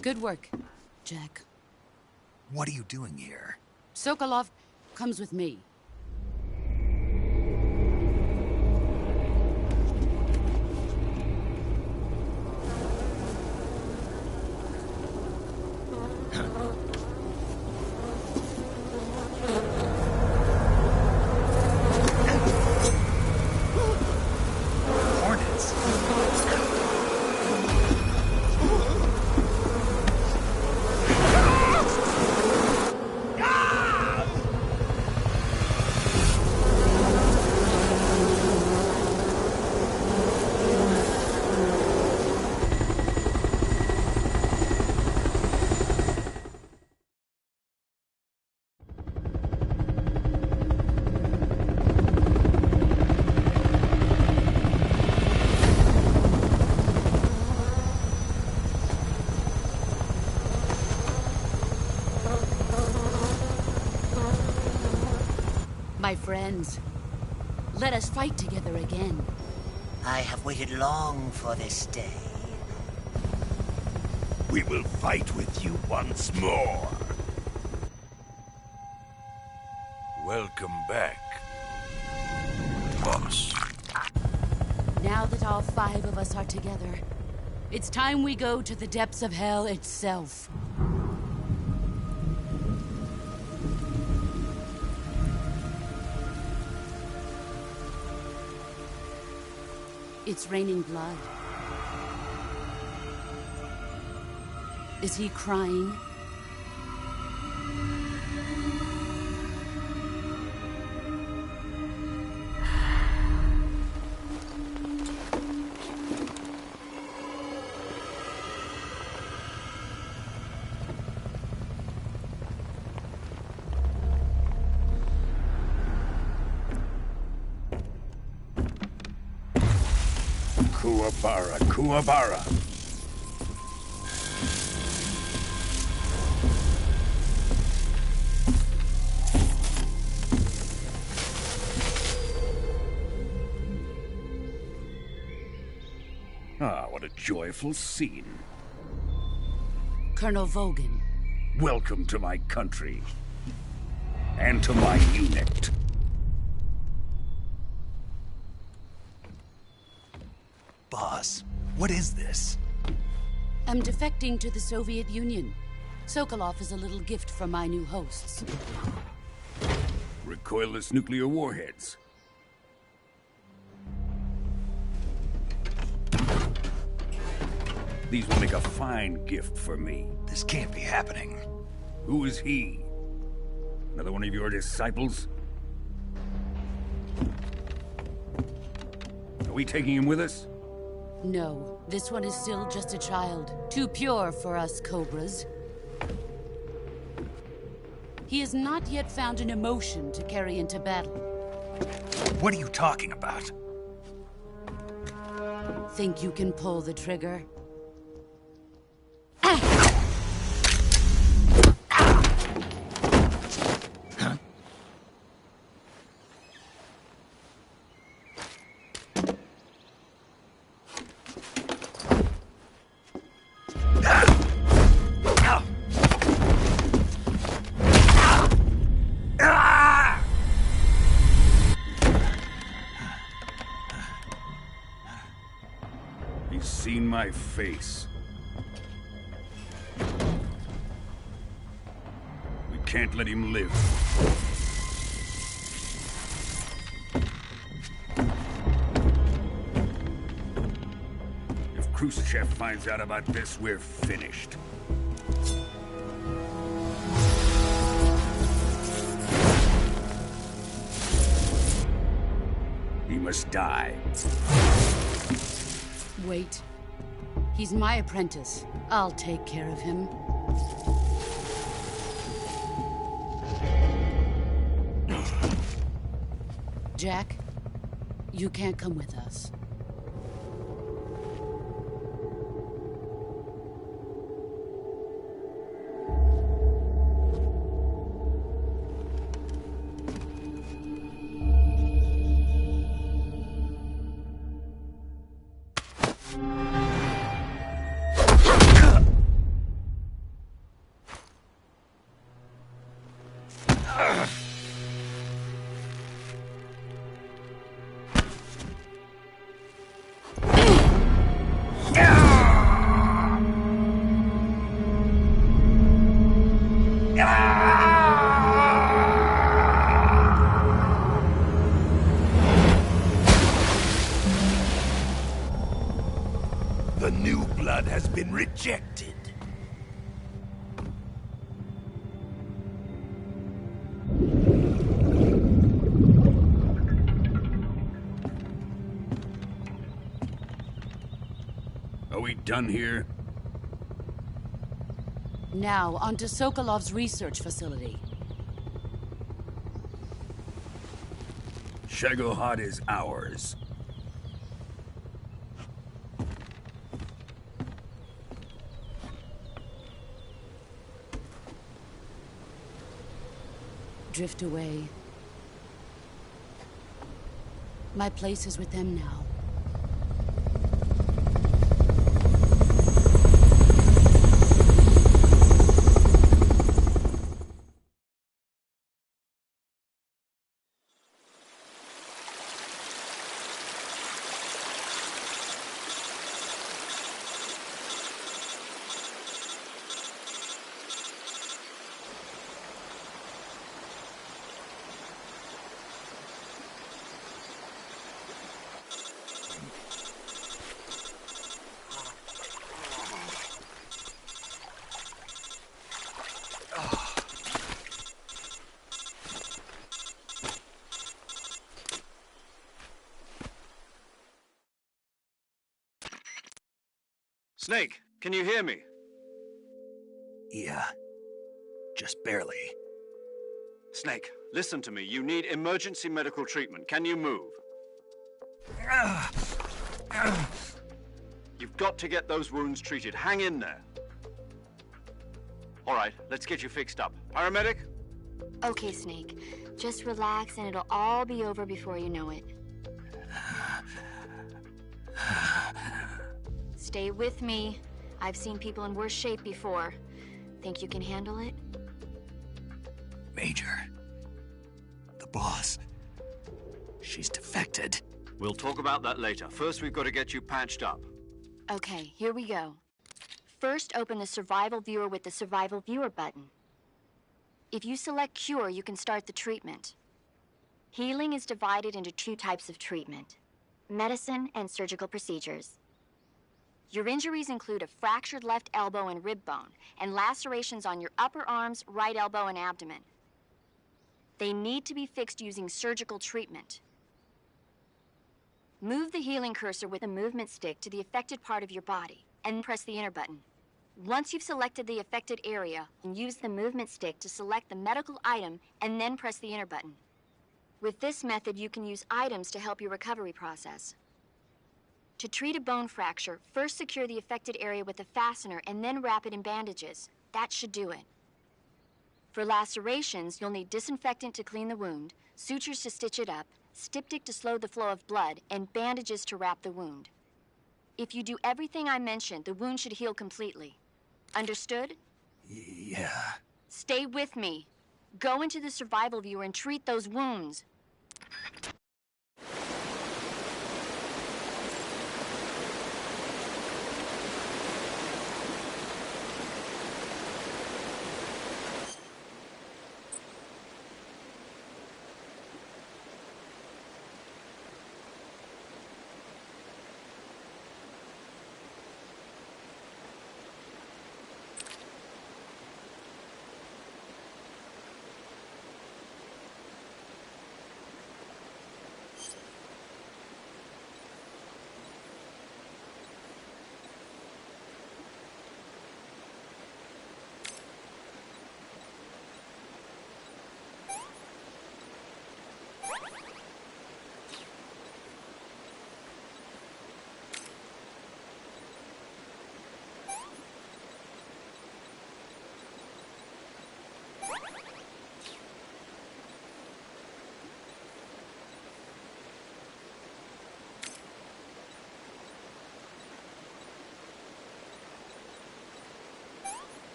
Good work, Jack. What are you doing here? Sokolov comes with me. Hornets? My friends, let us fight together again. I have waited long for this day. We will fight with you once more. Welcome back, boss. Now that all 5 of us are together, it's time we go to the depths of hell itself. It's raining blood. Is he crying? Kuwabara, Kuwabara. Ah, what a joyful scene. Colonel Vogan. Welcome to my country. And to my unit. Boss, what is this? I'm defecting to the Soviet Union. Sokolov is a little gift from my new hosts. Recoilless nuclear warheads. These will make a fine gift for me. This can't be happening. Who is he? Another one of your disciples? Are we taking him with us? No, this one is still just a child. Too pure for us Cobras. He has not yet found an emotion to carry into battle. What are you talking about? Think you can pull the trigger? He's seen my face. We can't let him live. Khrushchev finds out about this, we're finished. He must die. Wait. He's my apprentice. I'll take care of him. Jack, you can't come with us. The new blood has been rejected. Are we done here? Now, onto Sokolov's research facility. Shagohod is ours. Drift away. My place is with them now. Snake, can you hear me? Yeah. Just barely. Snake, listen to me. You need emergency medical treatment. Can you move? You've got to get those wounds treated. Hang in there. All right, let's get you fixed up. Paramedic? Okay, Snake. Just relax and it'll all be over before you know it. Stay with me. I've seen people in worse shape before. Think you can handle it? Major. The boss. She's defected. We'll talk about that later. First, we've got to get you patched up. Okay, here we go. First, open the Survival Viewer with the Survival Viewer button. If you select Cure, you can start the treatment. Healing is divided into two types of treatment: medicine and surgical procedures. Your injuries include a fractured left elbow and rib bone, and lacerations on your upper arms, right elbow, and abdomen. They need to be fixed using surgical treatment. Move the healing cursor with a movement stick to the affected part of your body, and press the enter button. Once you've selected the affected area, use the movement stick to select the medical item, and then press the enter button. With this method, you can use items to help your recovery process. To treat a bone fracture, first secure the affected area with a fastener and then wrap it in bandages. That should do it. For lacerations, you'll need disinfectant to clean the wound, sutures to stitch it up, styptic to slow the flow of blood, and bandages to wrap the wound. If you do everything I mentioned, the wound should heal completely. Understood? Yeah. Stay with me. Go into the Survival Viewer and treat those wounds.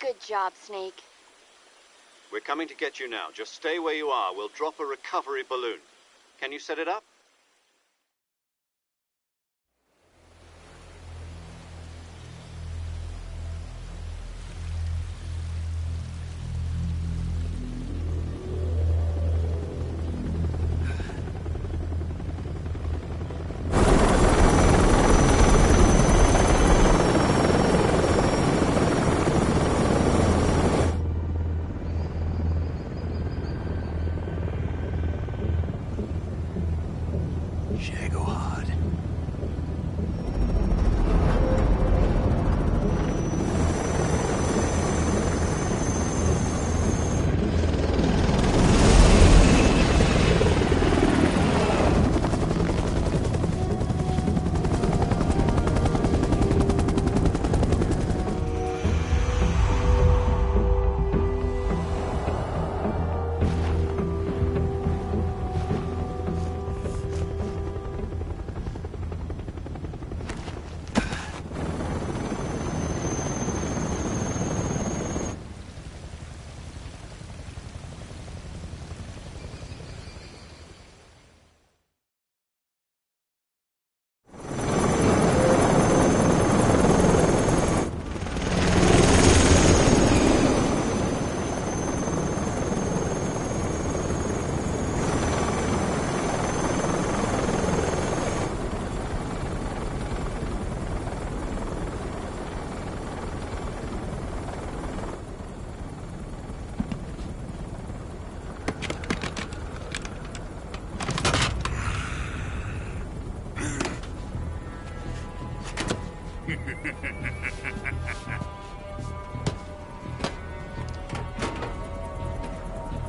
Good job, Snake. We're coming to get you now. Just stay where you are. We'll drop a recovery balloon. Can you set it up?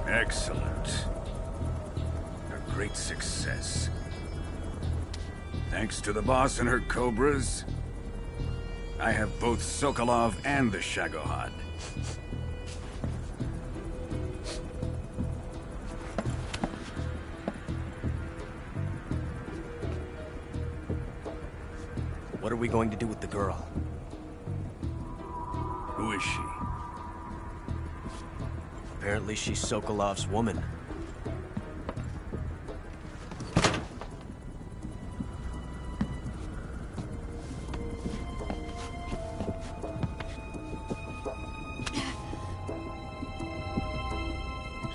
Excellent. A great success. Thanks to the boss and her cobras, I have both Sokolov and the Shagohod. What are we going to do with the girl? Who is she? Apparently she's Sokolov's woman.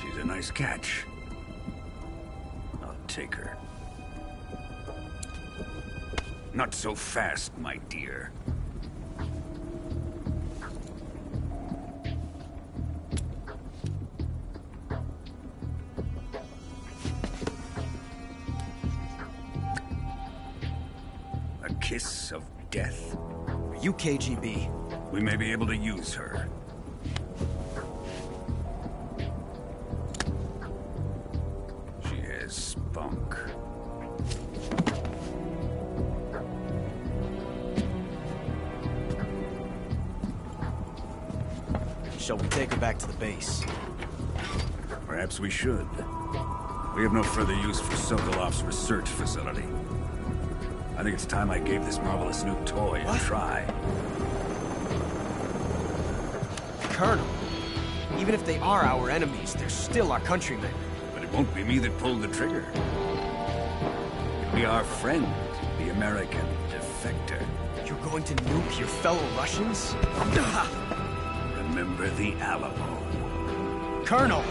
She's a nice catch. I'll take her. Not so fast, my dear. A kiss of death? Are you KGB? We may be able to use her. She has spunk. Shall we take her back to the base? Perhaps we should. We have no further use for Sokolov's research facility. I think it's time I gave this marvelous new toy a try. Colonel, even if they are our enemies, they're still our countrymen. But it won't be me that pulled the trigger. It'll be our friend, the American defector. You're going to nuke your fellow Russians? Remember the Alamo. Colonel!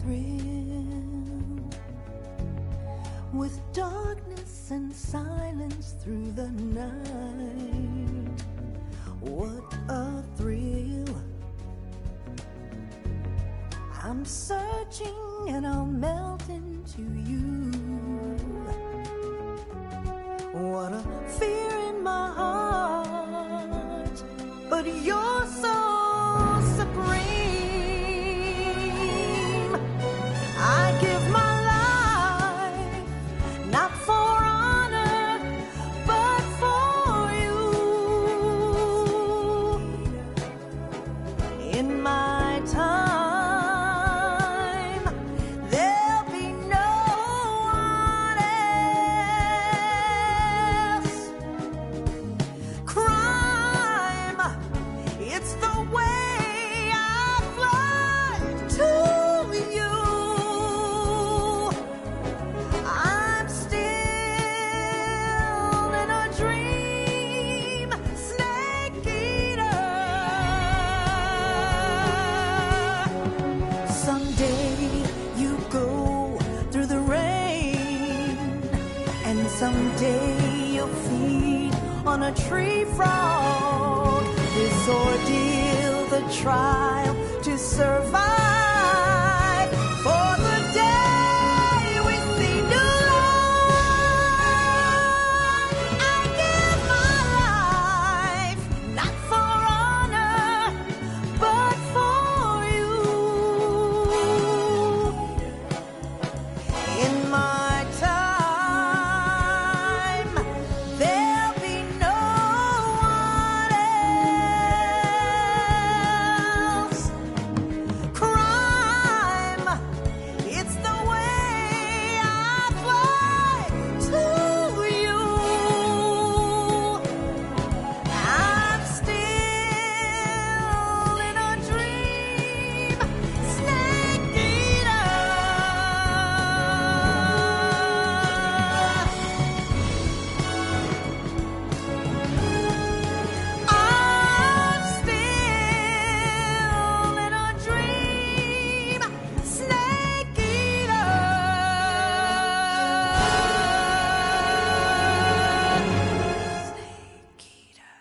thrill with darkness and silence through the night. What a thrill. I'm searching and I'll melt into you. What a fear in my heart, but you're so supreme. I give my life, not for honor, but for you. In my time, there'll be no one else. Crime, it's the way I fly to you. I'm still in a dream, snake eater. Someday you go through the rain, and someday you'll feed on a tree frog. This ordeal, the trial to survive, for the day we see new life. I give my life, not for honor, but for you. In my time, there'll be no one else. Crime, it's the way I fly to you. I'm still in a dream, snake eater. I'm still in a dream, snake eater. Snake eater.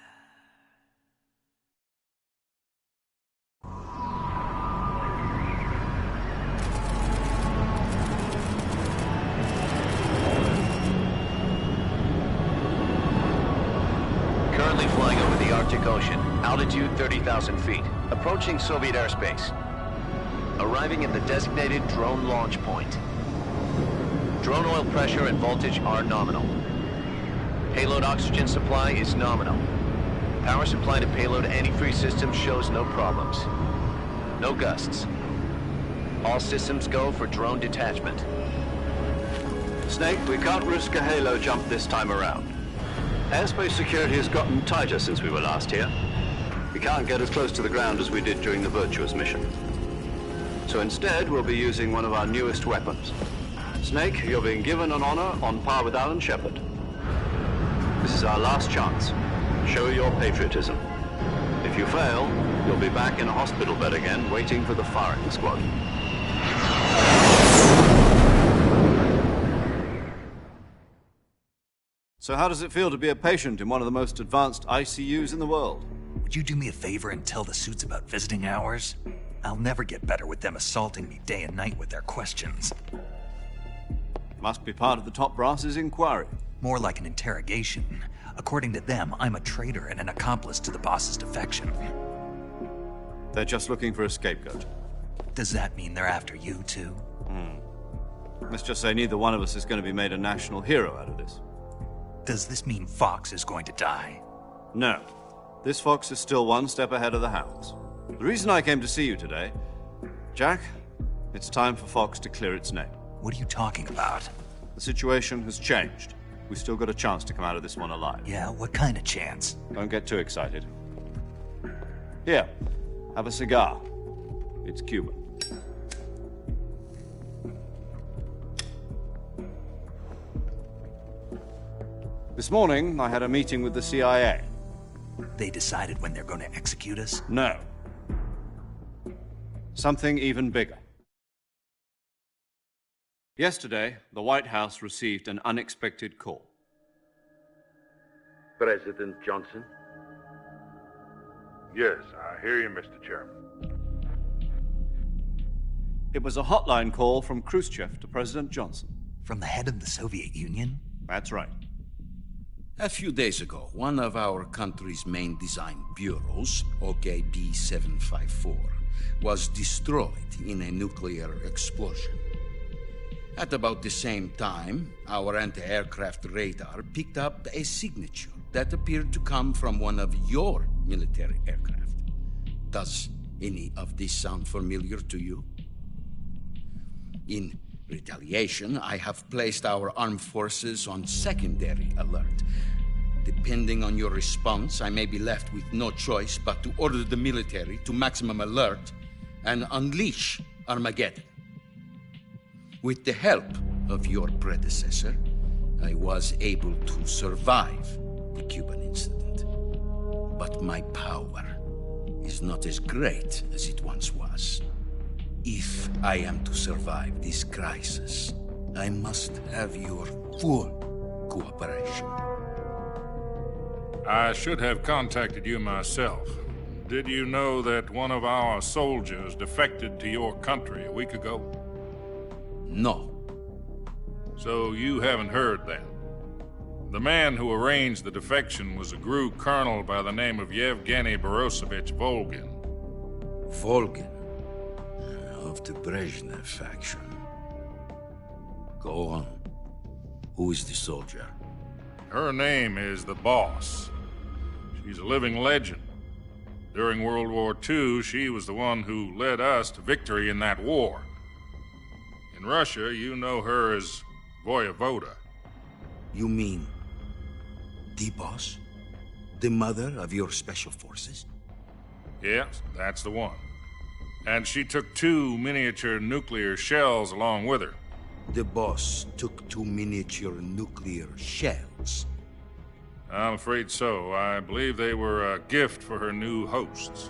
Currently flying over the Arctic Ocean, altitude 30,000 feet, approaching Soviet airspace. Arriving at the designated drone launch point. Drone oil pressure and voltage are nominal. Payload oxygen supply is nominal. Power supply to payload antifreeze system shows no problems. No gusts. All systems go for drone detachment. Snake, we can't risk a halo jump this time around. Airspace security has gotten tighter since we were last here. We can't get as close to the ground as we did during the Virtuous mission. So instead, we'll be using one of our newest weapons. Snake, you're being given an honor on par with Alan Shepard. This is our last chance. Show your patriotism. If you fail, you'll be back in a hospital bed again, waiting for the firing squad. So how does it feel to be a patient in one of the most advanced ICUs in the world? Would you do me a favor and tell the suits about visiting hours? I'll never get better with them assaulting me day and night with their questions. Must be part of the top brass's inquiry. More like an interrogation. According to them, I'm a traitor and an accomplice to the boss's defection. They're just looking for a scapegoat. Does that mean they're after you, too? Let's just say neither one of us is going to be made a national hero out of this. Does this mean Fox is going to die? No. This fox is still one step ahead of the hounds. The reason I came to see you today... Jack, it's time for Fox to clear its name. What are you talking about? The situation has changed. We've still got a chance to come out of this one alive. Yeah, what kind of chance? Don't get too excited. Here, have a cigar. It's Cuban. This morning, I had a meeting with the CIA. They decided when they're going to execute us? No. Something even bigger. Yesterday, the White House received an unexpected call. President Johnson? Yes, I hear you, Mr. Chairman. It was a hotline call from Khrushchev to President Johnson. From the head of the Soviet Union? That's right. A few days ago, one of our country's main design bureaus, OKB 754, was destroyed in a nuclear explosion. At about the same time, our anti-aircraft radar picked up a signature that appeared to come from one of your military aircraft. Does any of this sound familiar to you? In retaliation, I have placed our armed forces on secondary alert. Depending on your response, I may be left with no choice but to order the military to maximum alert and unleash Armageddon. With the help of your predecessor, I was able to survive the Cuban incident. But my power is not as great as it once was. If I am to survive this crisis, I must have your full cooperation. I should have contacted you myself. Did you know that one of our soldiers defected to your country a week ago? No. So you haven't heard then? The man who arranged the defection was a GRU colonel by the name of Yevgeny Borisovich Volgin. Volgin? Of the Brezhnev faction. Go on. Who is the soldier? Her name is the Boss. She's a living legend. During World War II, she was the one who led us to victory in that war. In Russia, you know her as Voyevoda. You mean the Boss? The mother of your special forces? Yes, that's the one. And she took 2 miniature nuclear shells along with her. The Boss took 2 miniature nuclear shells? I'm afraid so. I believe they were a gift for her new hosts.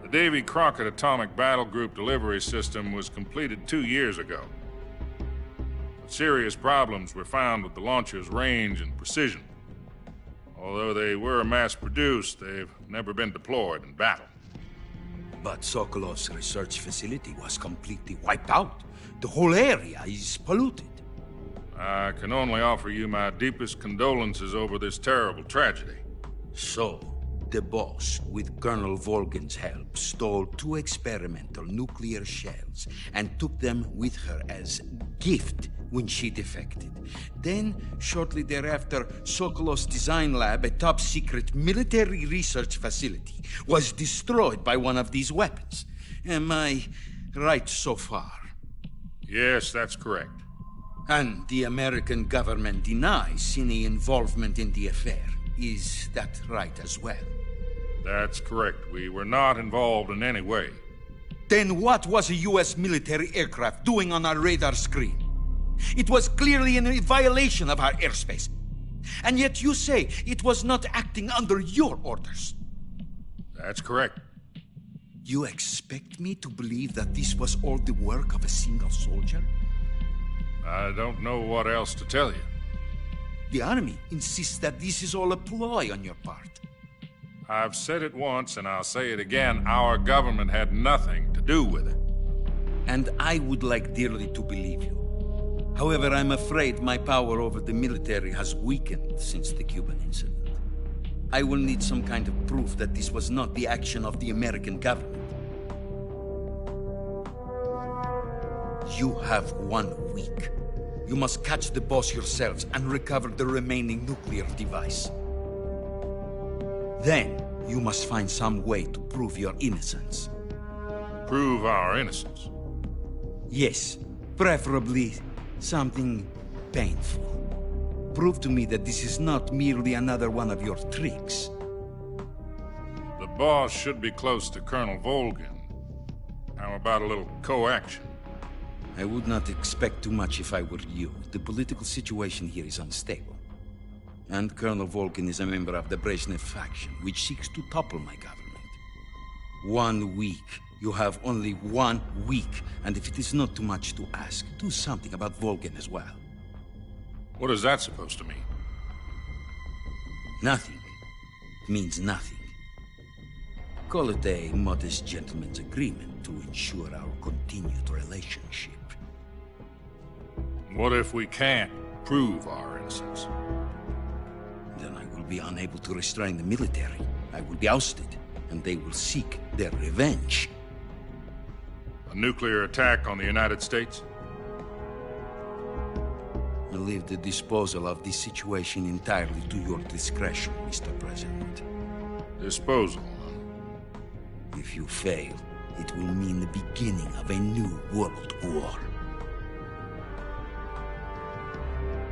The Davy Crockett Atomic Battle Group delivery system was completed 2 years ago. But serious problems were found with the launcher's range and precision. Although they were mass-produced, they've never been deployed in battle. But Sokolov's research facility was completely wiped out. The whole area is polluted. I can only offer you my deepest condolences over this terrible tragedy. So, the Boss, with Colonel Volgin's help, stole 2 experimental nuclear shells and took them with her as gift when she defected. Then, shortly thereafter, Sokolov's design lab, a top-secret military research facility, was destroyed by one of these weapons. Am I right so far? Yes, that's correct. And the American government denies any involvement in the affair. Is that right as well? That's correct. We were not involved in any way. Then what was a U.S. military aircraft doing on our radar screen? It was clearly in a violation of our airspace. And yet you say it was not acting under your orders. That's correct. You expect me to believe that this was all the work of a single soldier? I don't know what else to tell you. The army insists that this is all a ploy on your part. I've said it once and I'll say it again. Our government had nothing to do with it. And I would like dearly to believe you. However, I'm afraid my power over the military has weakened since the Cuban incident. I will need some kind of proof that this was not the action of the American government. You have 1 week. You must catch the Boss yourselves and recover the remaining nuclear device. Then, you must find some way to prove your innocence. Prove our innocence? Yes, preferably something painful. Prove to me that this is not merely another one of your tricks. The Boss should be close to Colonel Volgin. How about a little co-action? I would not expect too much if I were you. The political situation here is unstable. And Colonel Volgin is a member of the Brezhnev faction, which seeks to topple my government. 1 week You have only 1 week, and if it is not too much to ask, do something about Volgin as well. What is that supposed to mean? Nothing. It means nothing. Call it a modest gentleman's agreement to ensure our continued relationship. What if we can't prove our innocence? Then I will be unable to restrain the military. I will be ousted, and they will seek their revenge. A nuclear attack on the United States? I leave the disposal of this situation entirely to your discretion, Mr. President. Disposal? If you fail, it will mean the beginning of a new world war.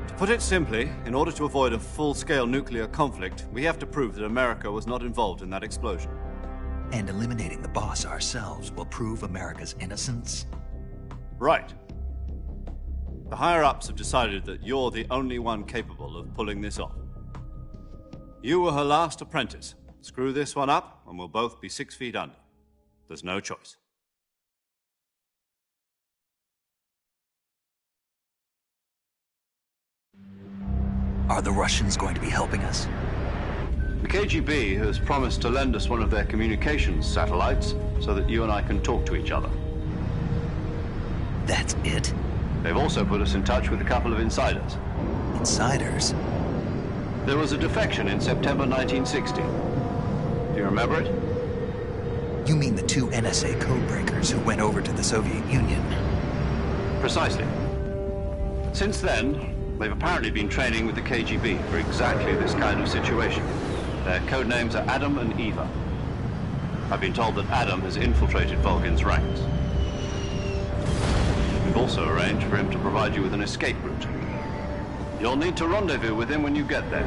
To put it simply, in order to avoid a full-scale nuclear conflict, we have to prove that America was not involved in that explosion. And eliminating the boss ourselves will prove America's innocence? Right. The higher-ups have decided that you're the only one capable of pulling this off. You were her last apprentice. Screw this one up, and we'll both be 6 feet under. There's no choice. Are the Russians going to be helping us? The KGB has promised to lend us one of their communications satellites so that you and I can talk to each other. That's it? They've also put us in touch with a couple of insiders. Insiders? There was a defection in September 1960. Do you remember it? You mean the 2 NSA codebreakers who went over to the Soviet Union? Precisely. Since then, they've apparently been training with the KGB for exactly this kind of situation. Their code names are Adam and Eva. I've been told that Adam has infiltrated Volgin's ranks. We've also arranged for him to provide you with an escape route. You'll need to rendezvous with him when you get there.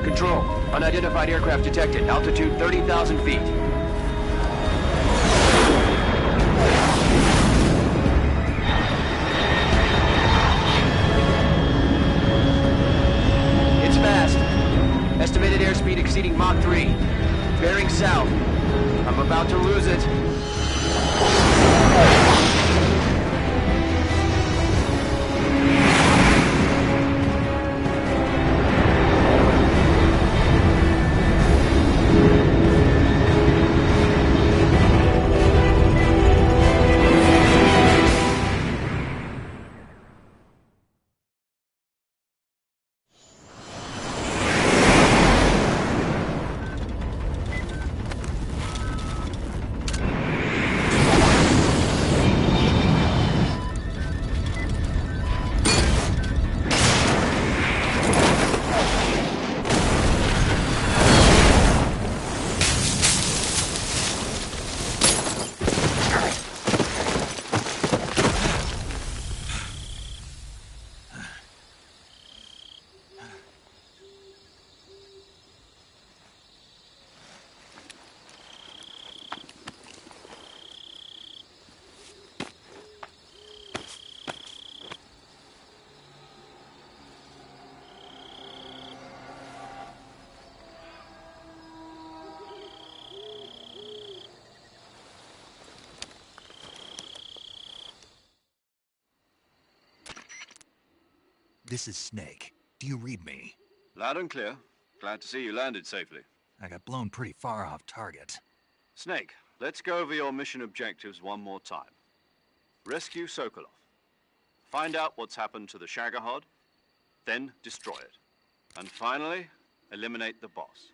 Control, unidentified aircraft detected. Altitude 30,000 feet. It's fast. Estimated airspeed exceeding Mach 3. Bearing south. I'm about to lose it. This is Snake. Do you read me? Loud and clear. Glad to see you landed safely. I got blown pretty far off target. Snake, let's go over your mission objectives one more time. Rescue Sokolov. Find out what's happened to the Shagohod, then destroy it. And finally, eliminate the boss.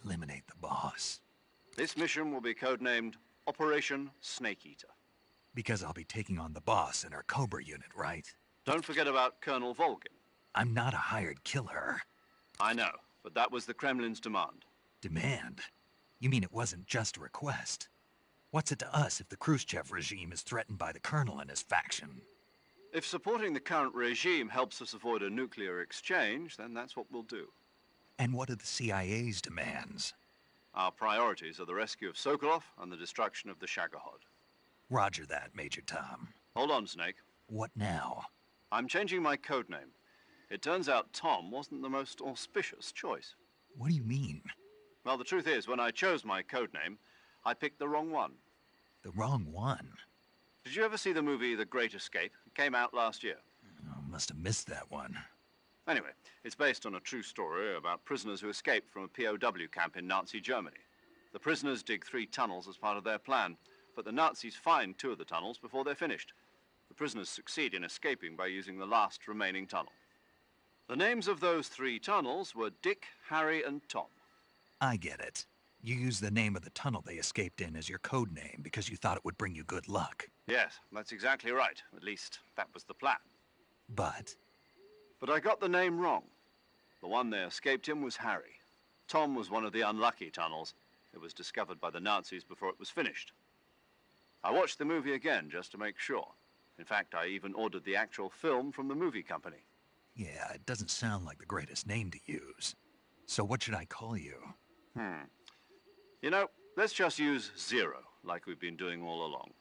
Eliminate the boss? This mission will be codenamed Operation Snake Eater. Because I'll be taking on the boss in our Cobra unit, right? Don't forget about Colonel Volgin. I'm not a hired killer. I know, but that was the Kremlin's demand. Demand? You mean it wasn't just a request? What's it to us if the Khrushchev regime is threatened by the Colonel and his faction? If supporting the current regime helps us avoid a nuclear exchange, then that's what we'll do. And what are the CIA's demands? Our priorities are the rescue of Sokolov and the destruction of the Shagohod. Roger that, Major Tom. Hold on, Snake. What now? I'm changing my code name. It turns out Tom wasn't the most auspicious choice. What do you mean? Well, the truth is, when I chose my code name, I picked the wrong one. The wrong one? Did you ever see the movie The Great Escape? It came out last year. Oh, must have missed that one. Anyway, it's based on a true story about prisoners who escaped from a POW camp in Nazi Germany. The prisoners dig 3 tunnels as part of their plan, but the Nazis find 2 of the tunnels before they're finished. The prisoners succeed in escaping by using the last remaining tunnel. The names of those 3 tunnels were Dick, Harry, and Tom. I get it. You used the name of the tunnel they escaped in as your code name because you thought it would bring you good luck. Yes, that's exactly right. At least, that was the plan. But I got the name wrong. The one they escaped in was Harry. Tom was one of the unlucky tunnels. It was discovered by the Nazis before it was finished. I watched the movie again just to make sure. In fact, I even ordered the actual film from the movie company. yeah, it doesn't sound like the greatest name to use. So what should I call you? You know, let's just use Zero, like we've been doing all along.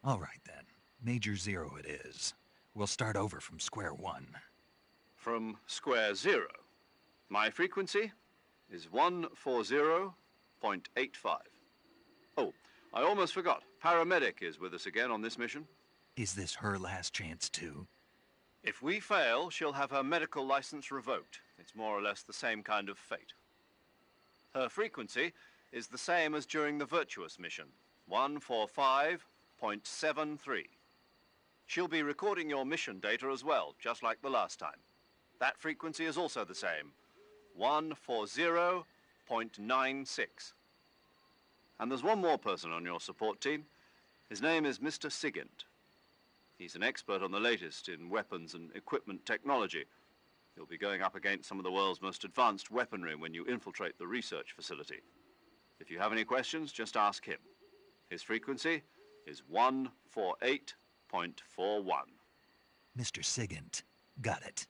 All right, then. Major Zero it is. We'll start over from square one. From square 0. My frequency is 140.85. Oh, I almost forgot. Paramedic is with us again on this mission. Is this her last chance, too? If we fail, she'll have her medical license revoked. It's more or less the same kind of fate. Her frequency is the same as during the Virtuous mission, 145.73. She'll be recording your mission data as well, just like the last time. That frequency is also the same, 140.96. And there's one more person on your support team. His name is Mr. Sigint. He's an expert on the latest in weapons and equipment technology. He'll be going up against some of the world's most advanced weaponry when you infiltrate the research facility. If you have any questions, just ask him. His frequency is 148.41. Mr. Sigint. Got it.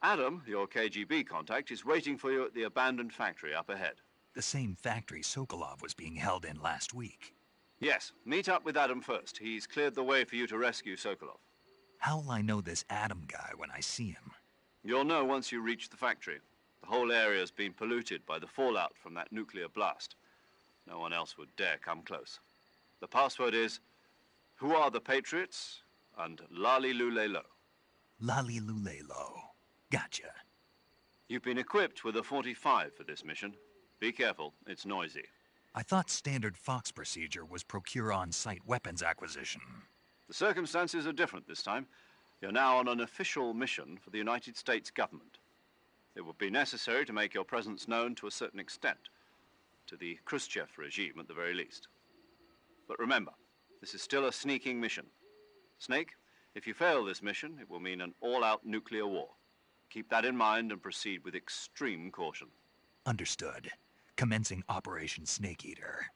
Adam, your KGB contact, is waiting for you at the abandoned factory up ahead. The same factory Sokolov was being held in last week. Yes, meet up with Adam first. He's cleared the way for you to rescue Sokolov. How'll I know this Adam guy when I see him? You'll know once you reach the factory. The whole area's been polluted by the fallout from that nuclear blast. No one else would dare come close. The password is, "Who are the Patriots?" and Lali Lulelo. Lali Lulelo. Gotcha. You've been equipped with a 45 for this mission. Be careful, it's noisy. I thought standard Fox procedure was procure on-site weapons acquisition. The circumstances are different this time. You're now on an official mission for the United States government. It would be necessary to make your presence known to a certain extent, to the Khrushchev regime at the very least. But remember, this is still a sneaking mission. Snake, if you fail this mission, it will mean an all-out nuclear war. Keep that in mind and proceed with extreme caution. Understood. Commencing Operation Snake Eater.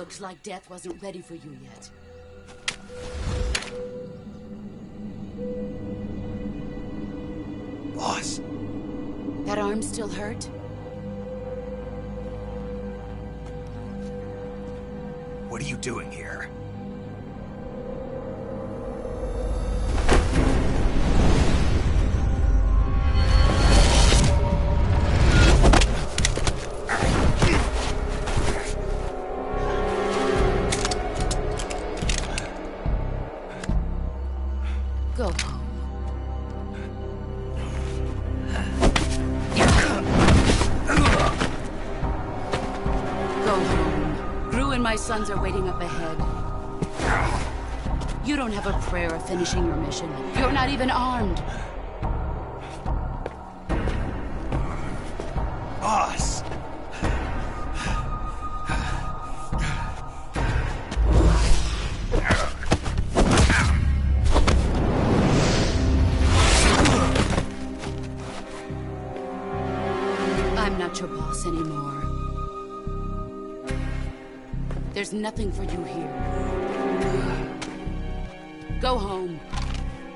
Looks like death wasn't ready for you yet. Boss. That arm still hurt? What are you doing here? Go home. Go home. Gru and my sons are waiting up ahead. You don't have a prayer of finishing your mission. You're not even armed. Boss! I'm not your boss anymore. There's nothing for you here. Go home.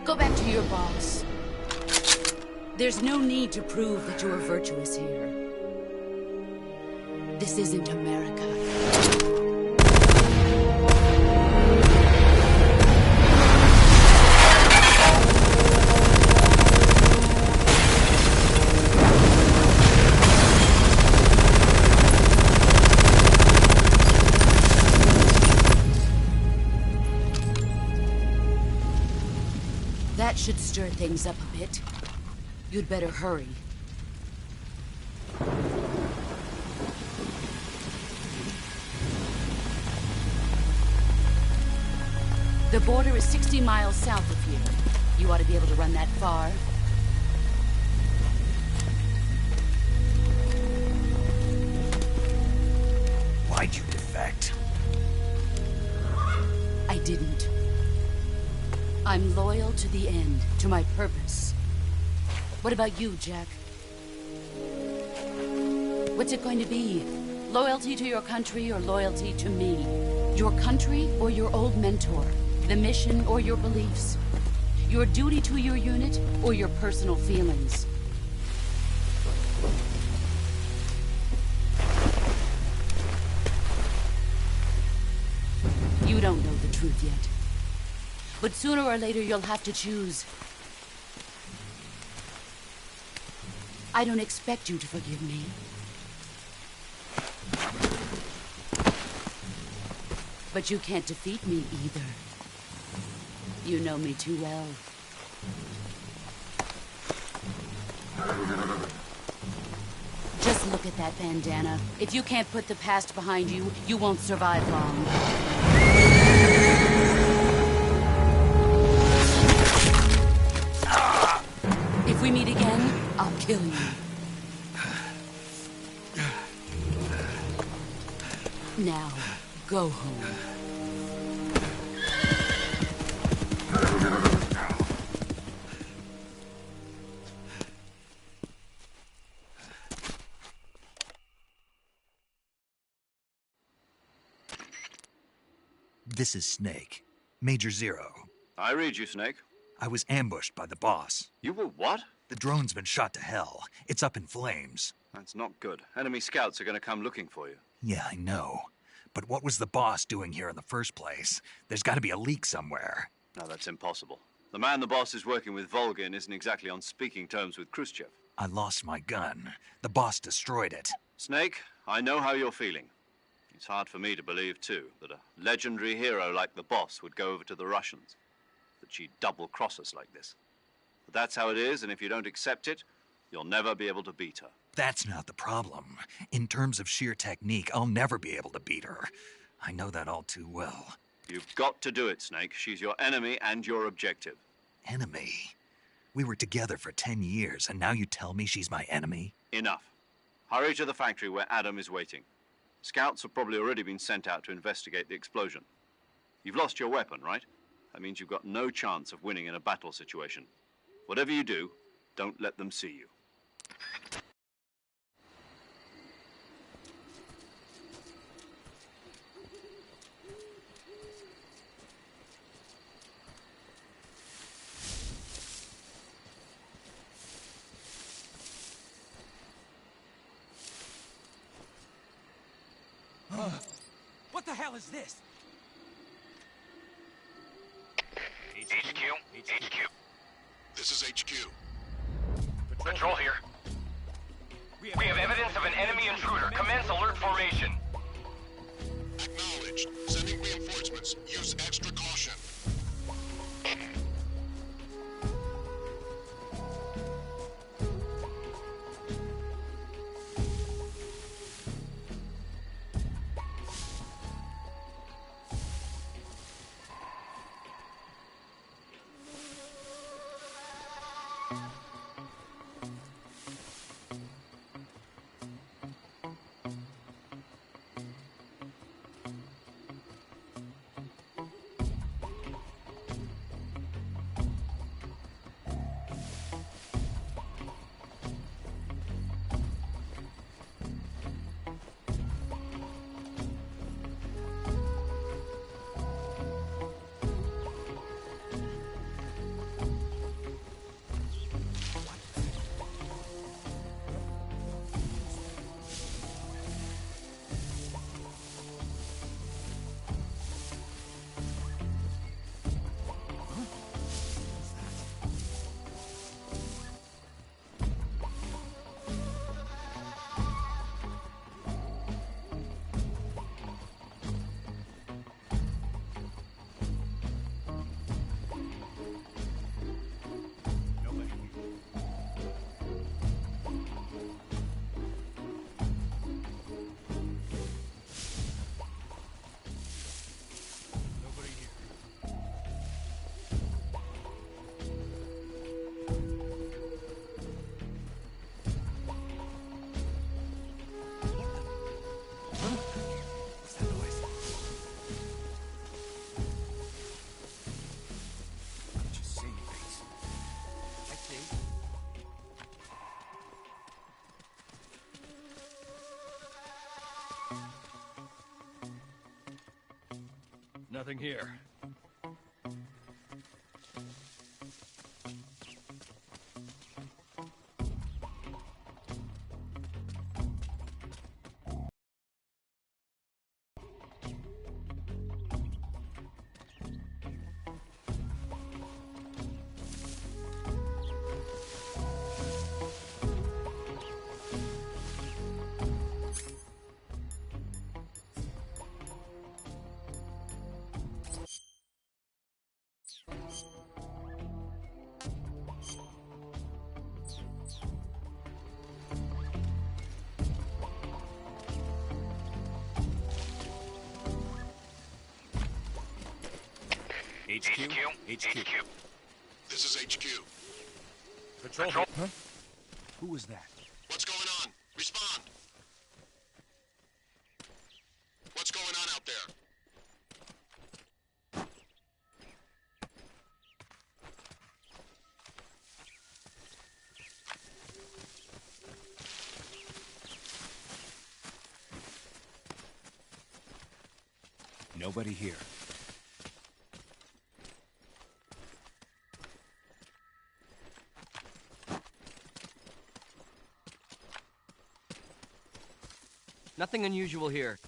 Go back to your boss. There's no need to prove that you are virtuous here. This isn't America. That should stir things up a bit. You'd better hurry. The border is 60 miles south of here. You ought to be able to run that far. Why'd you defect? I didn't. I'm loyal to the end, to my purpose. What about you, Jack? What's it going to be? Loyalty to your country or loyalty to me? Your country or your old mentor? The mission or your beliefs? Your duty to your unit or your personal feelings? You don't know the truth yet. But sooner or later, you'll have to choose. I don't expect you to forgive me. But you can't defeat me either. You know me too well. Just look at that bandana. If you can't put the past behind you, you won't survive long. If we meet again, I'll kill you. Now, go home. This is Snake. Major Zero. I read you, Snake. I was ambushed by the boss. You were what? The drone's been shot to hell. It's up in flames. That's not good. Enemy scouts are going to come looking for you. Yeah, I know. But what was the boss doing here in the first place? There's got to be a leak somewhere. No, that's impossible. The man the boss is working with, Volgin, isn't exactly on speaking terms with Khrushchev. I lost my gun. The boss destroyed it. Snake, I know how you're feeling. It's hard for me to believe, too, that a legendary hero like the boss would go over to the Russians. That she'd double-cross us like this. But that's how it is, and if you don't accept it, you'll never be able to beat her. That's not the problem. In terms of sheer technique, I'll never be able to beat her. I know that all too well. You've got to do it, Snake. She's your enemy and your objective. Enemy? We were together for 10 years, and now you tell me she's my enemy? Enough. Hurry to the factory where Adam is waiting. Scouts have probably already been sent out to investigate the explosion. You've lost your weapon, right? That means you've got no chance of winning in a battle situation. Whatever you do, don't let them see you. What the hell is this? HQ. This is HQ. Patrol here. We have evidence of an enemy intruder. Commence alert formation. Acknowledged. Sending reinforcements. Use extra caution. Nothing here. HQ. This is HQ. Patrol. Huh? Who was that? What's going on? Respond. What's going on out there? Nobody here. Nothing unusual here.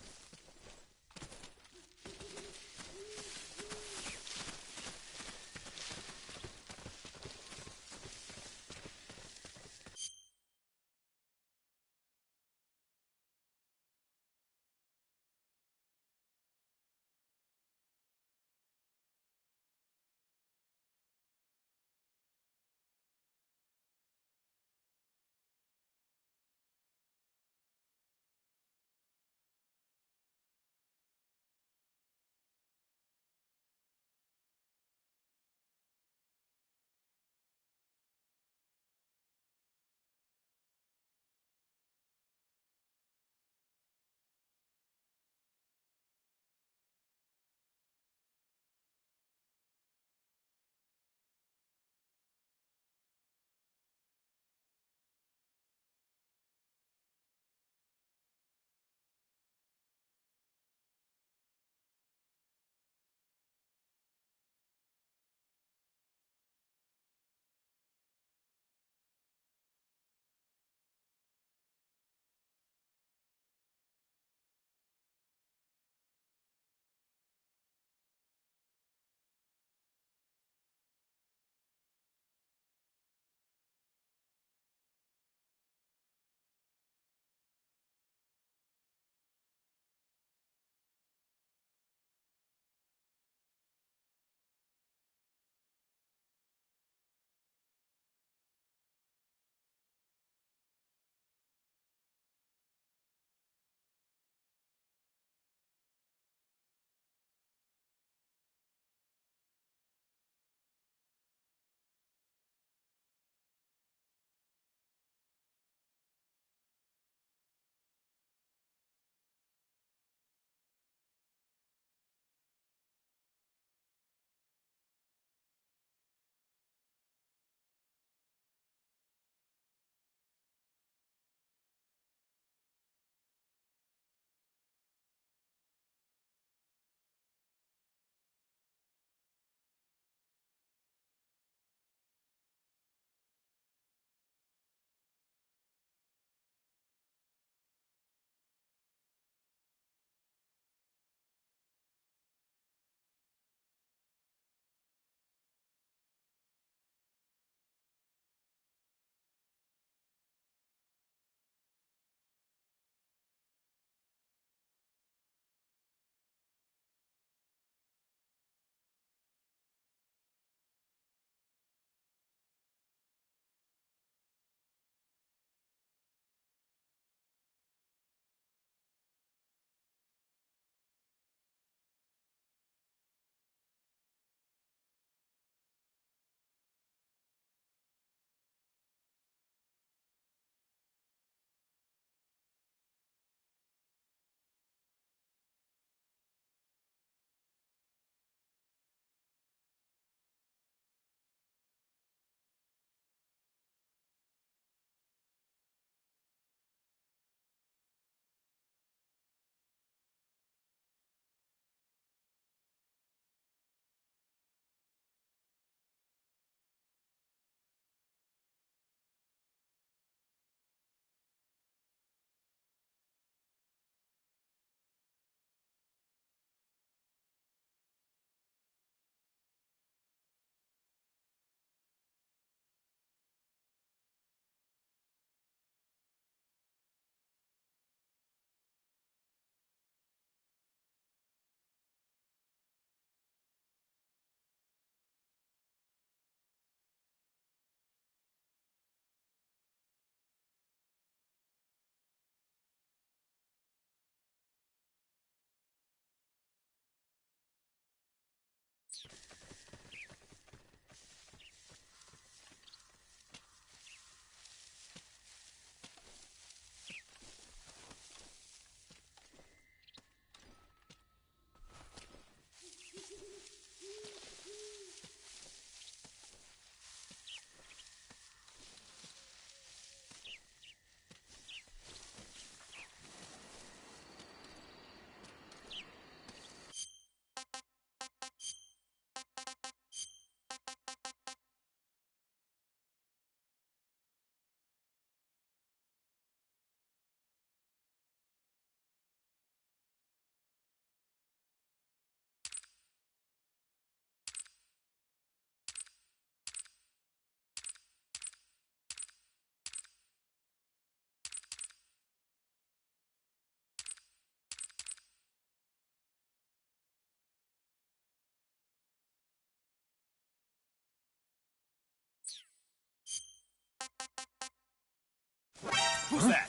Who's that?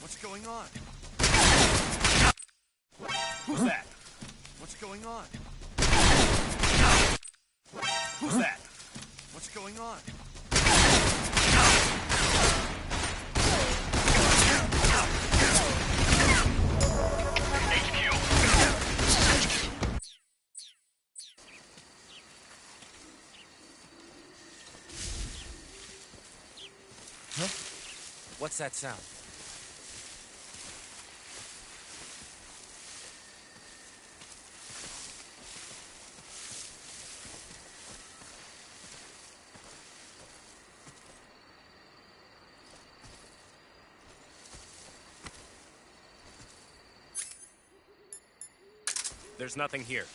What's going on? Who's that? What's going on? Who's that? What's going on? Huh? What's that sound? There's nothing here.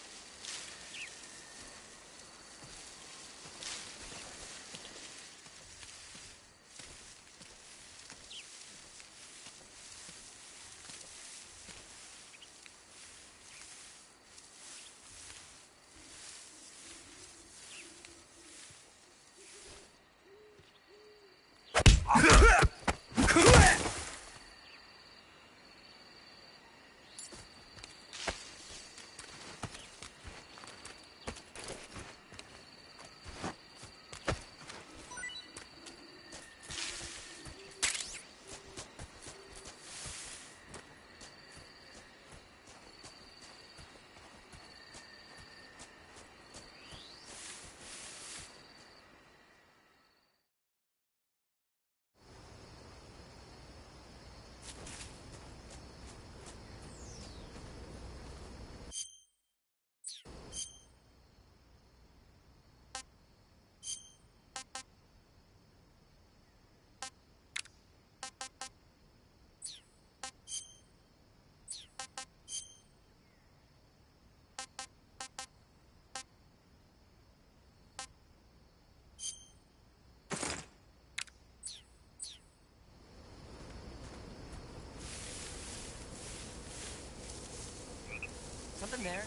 Something there?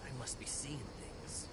I must be seeing things.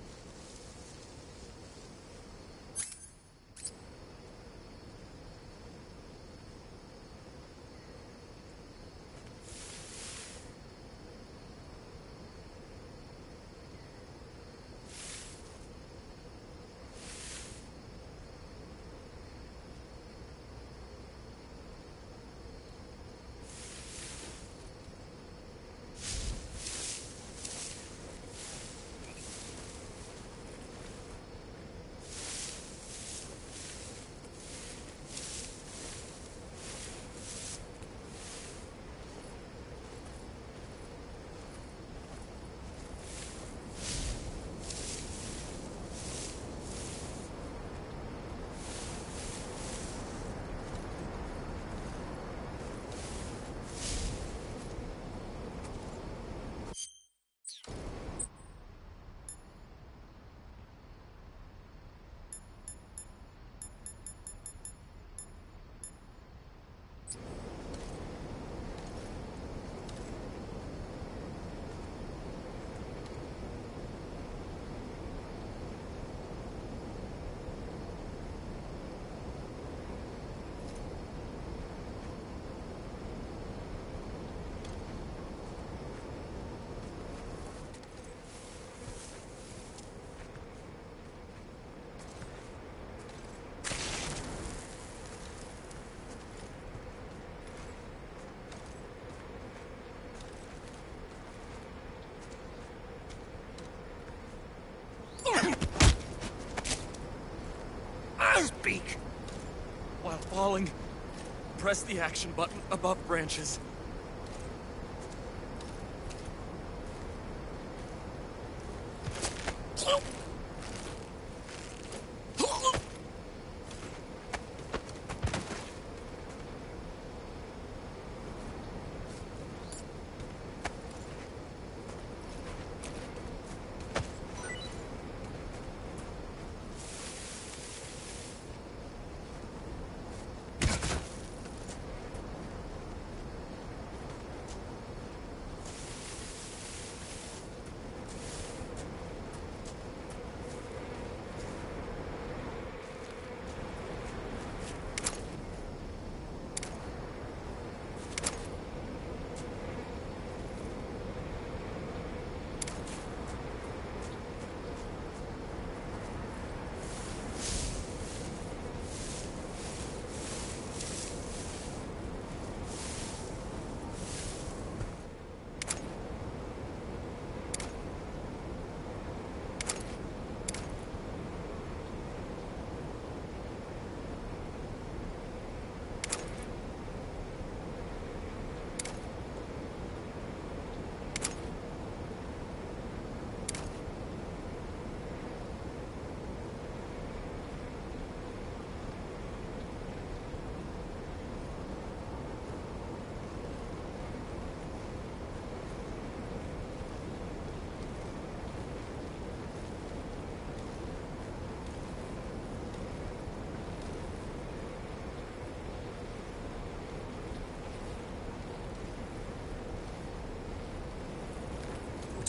Speak! While falling, press the action button above branches.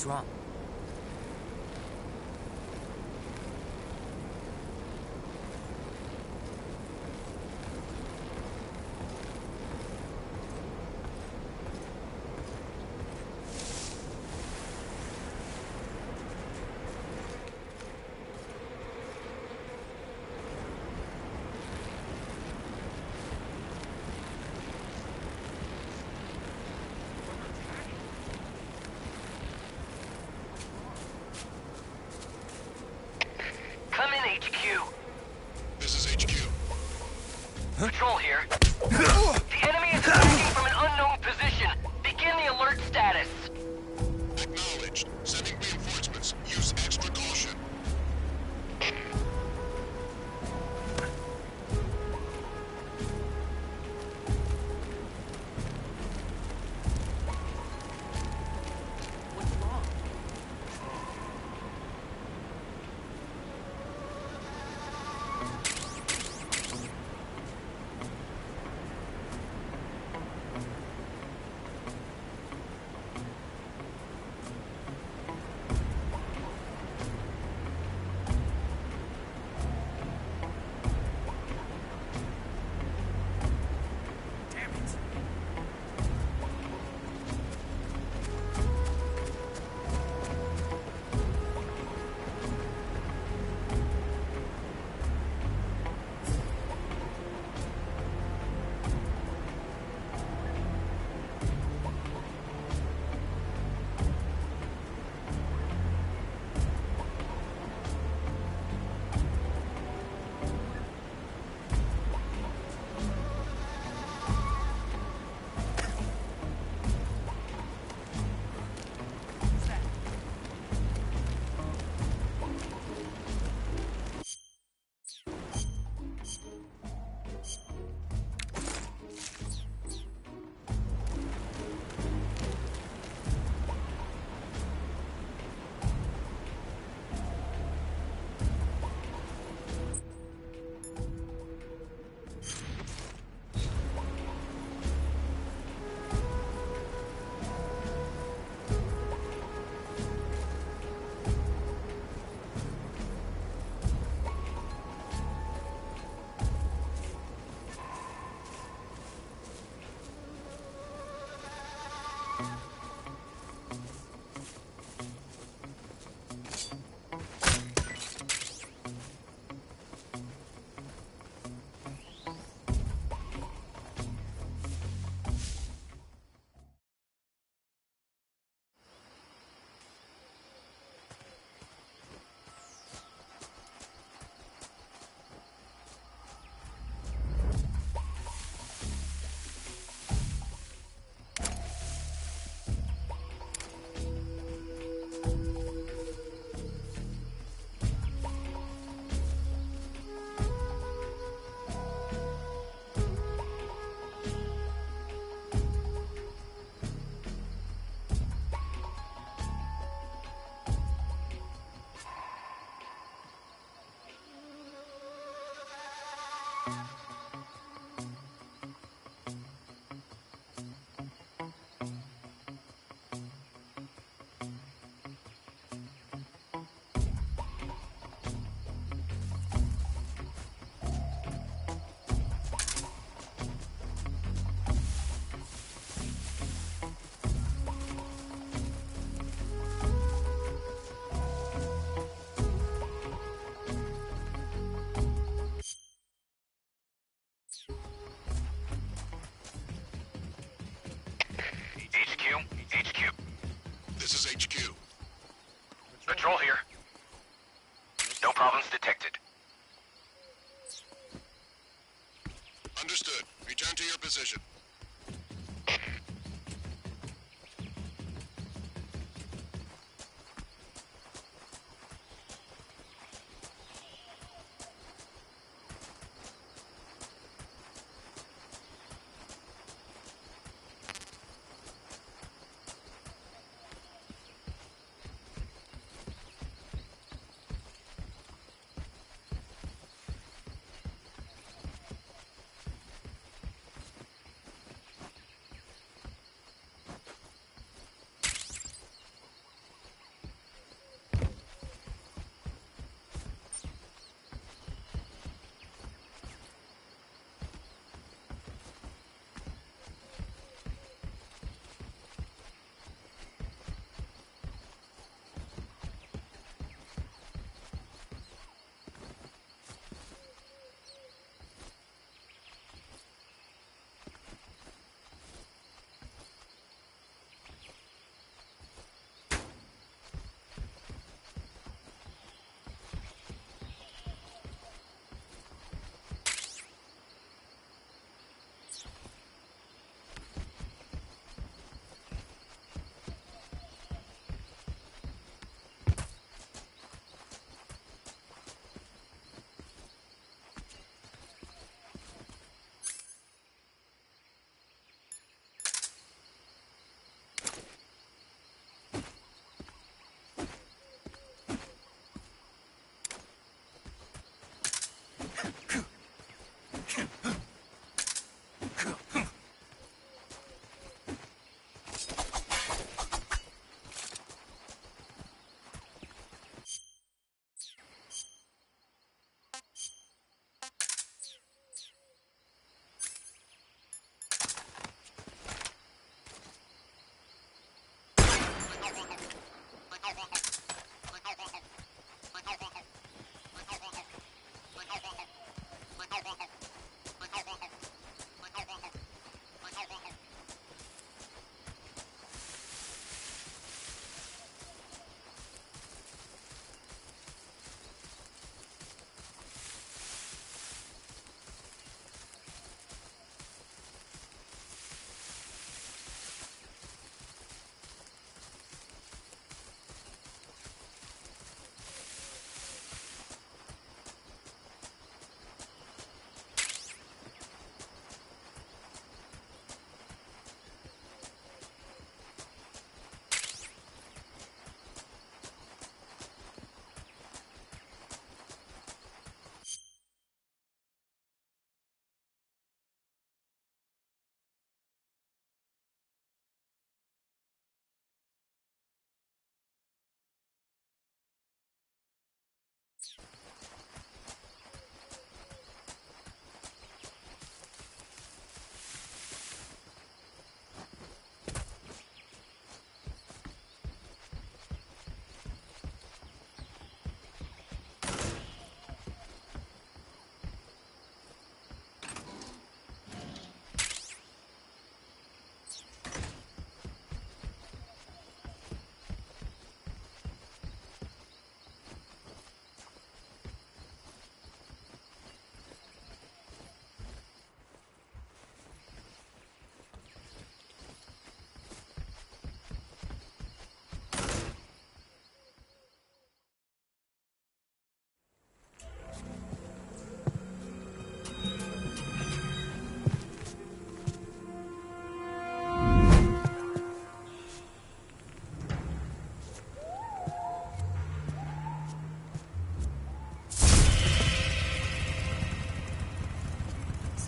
What's wrong? Come in, HQ. This is HQ. Patrol here. The enemy is attacking from an unknown position. Begin the alert status. Acknowledged. Sending reinforcements. Use extra caution. HQ. This is HQ. Patrol here. No problems detected. Understood. Return to your position.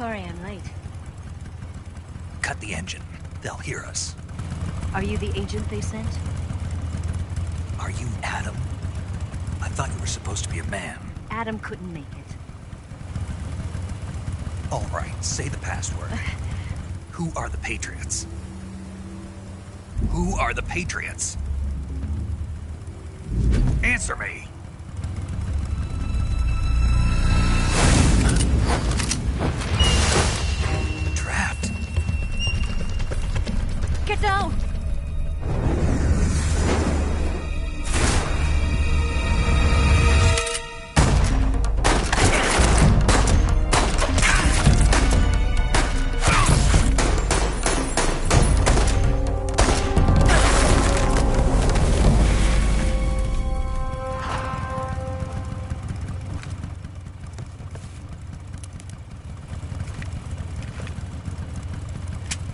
Sorry I'm late. Cut the engine. They'll hear us. Are you the agent they sent? Are you Adam? I thought you were supposed to be a man. Adam couldn't make it. All right, say the password. Who are the Patriots? Who are the Patriots? Answer me! Trapped. Get down!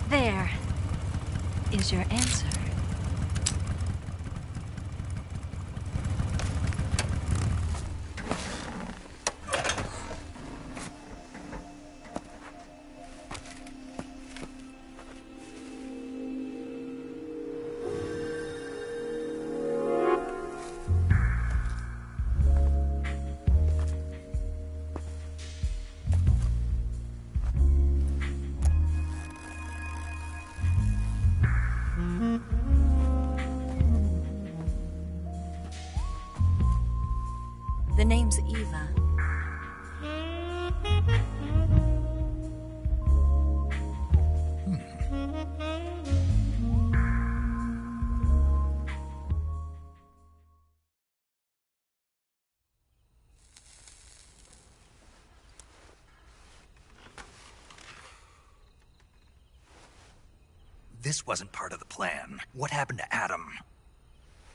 There is your answer. The name's Eva. This wasn't part of the plan. What happened to Adam?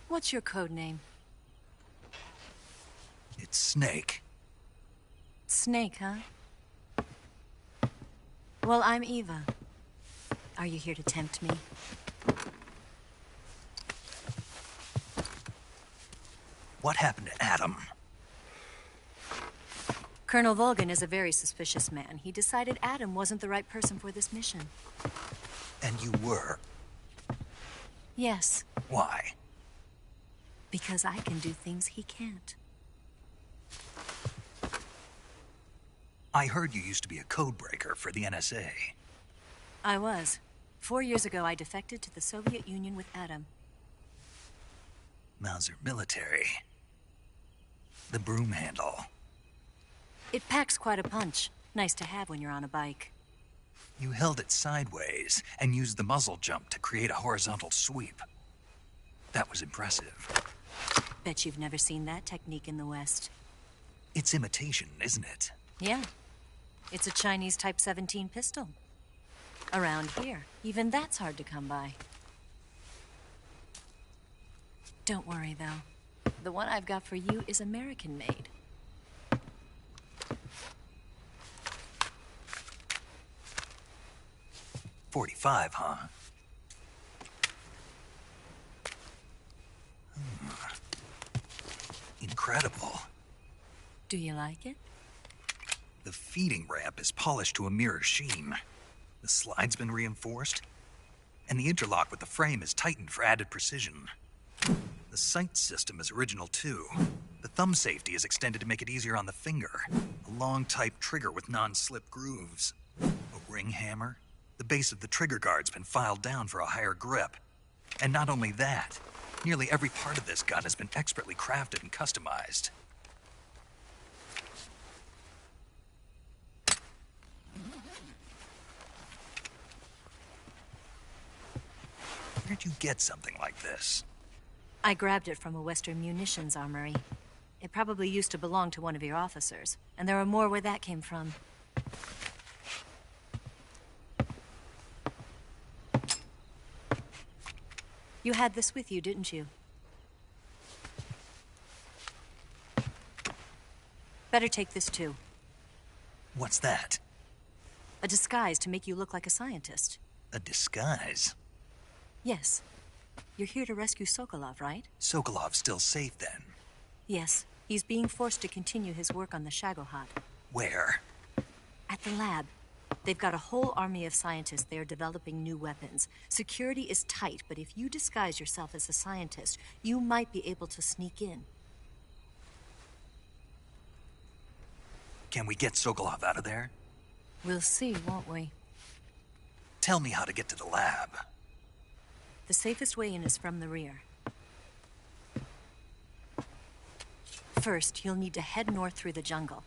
What's your code name? It's Snake. Snake, huh? Well, I'm Eva. Are you here to tempt me? What happened to Adam? Colonel Volgan is a very suspicious man. He decided Adam wasn't the right person for this mission. And you were? Yes. Why? Because I can do things he can't. I heard you used to be a codebreaker for the NSA. I was. 4 years ago, I defected to the Soviet Union with Adam. Mauser military. The broom handle. It packs quite a punch. Nice to have when you're on a bike. You held it sideways and used the muzzle jump to create a horizontal sweep. That was impressive. Bet you've never seen that technique in the West. It's imitation, isn't it? Yeah. It's a Chinese Type 17 pistol. Around here, even that's hard to come by. Don't worry, though. The one I've got for you is American-made. .45, huh? Incredible. Do you like it? The feeding ramp is polished to a mirror sheen. The slide's been reinforced, and the interlock with the frame is tightened for added precision. The sight system is original too. The thumb safety is extended to make it easier on the finger. A long type trigger with non-slip grooves. A ring hammer. The base of the trigger guard's been filed down for a higher grip. And not only that, nearly every part of this gun has been expertly crafted and customized. Where'd you get something like this? I grabbed it from a Western munitions armory. It probably used to belong to one of your officers, and there are more where that came from. You had this with you, didn't you? Better take this too. What's that? A disguise to make you look like a scientist. A disguise? Yes. You're here to rescue Sokolov, right? Sokolov's still safe then? Yes. He's being forced to continue his work on the Shagohod. Where? At the lab. They've got a whole army of scientists there developing new weapons. Security is tight, but if you disguise yourself as a scientist, you might be able to sneak in. Can we get Sokolov out of there? We'll see, won't we? Tell me how to get to the lab. The safest way in is from the rear. First, you'll need to head north through the jungle.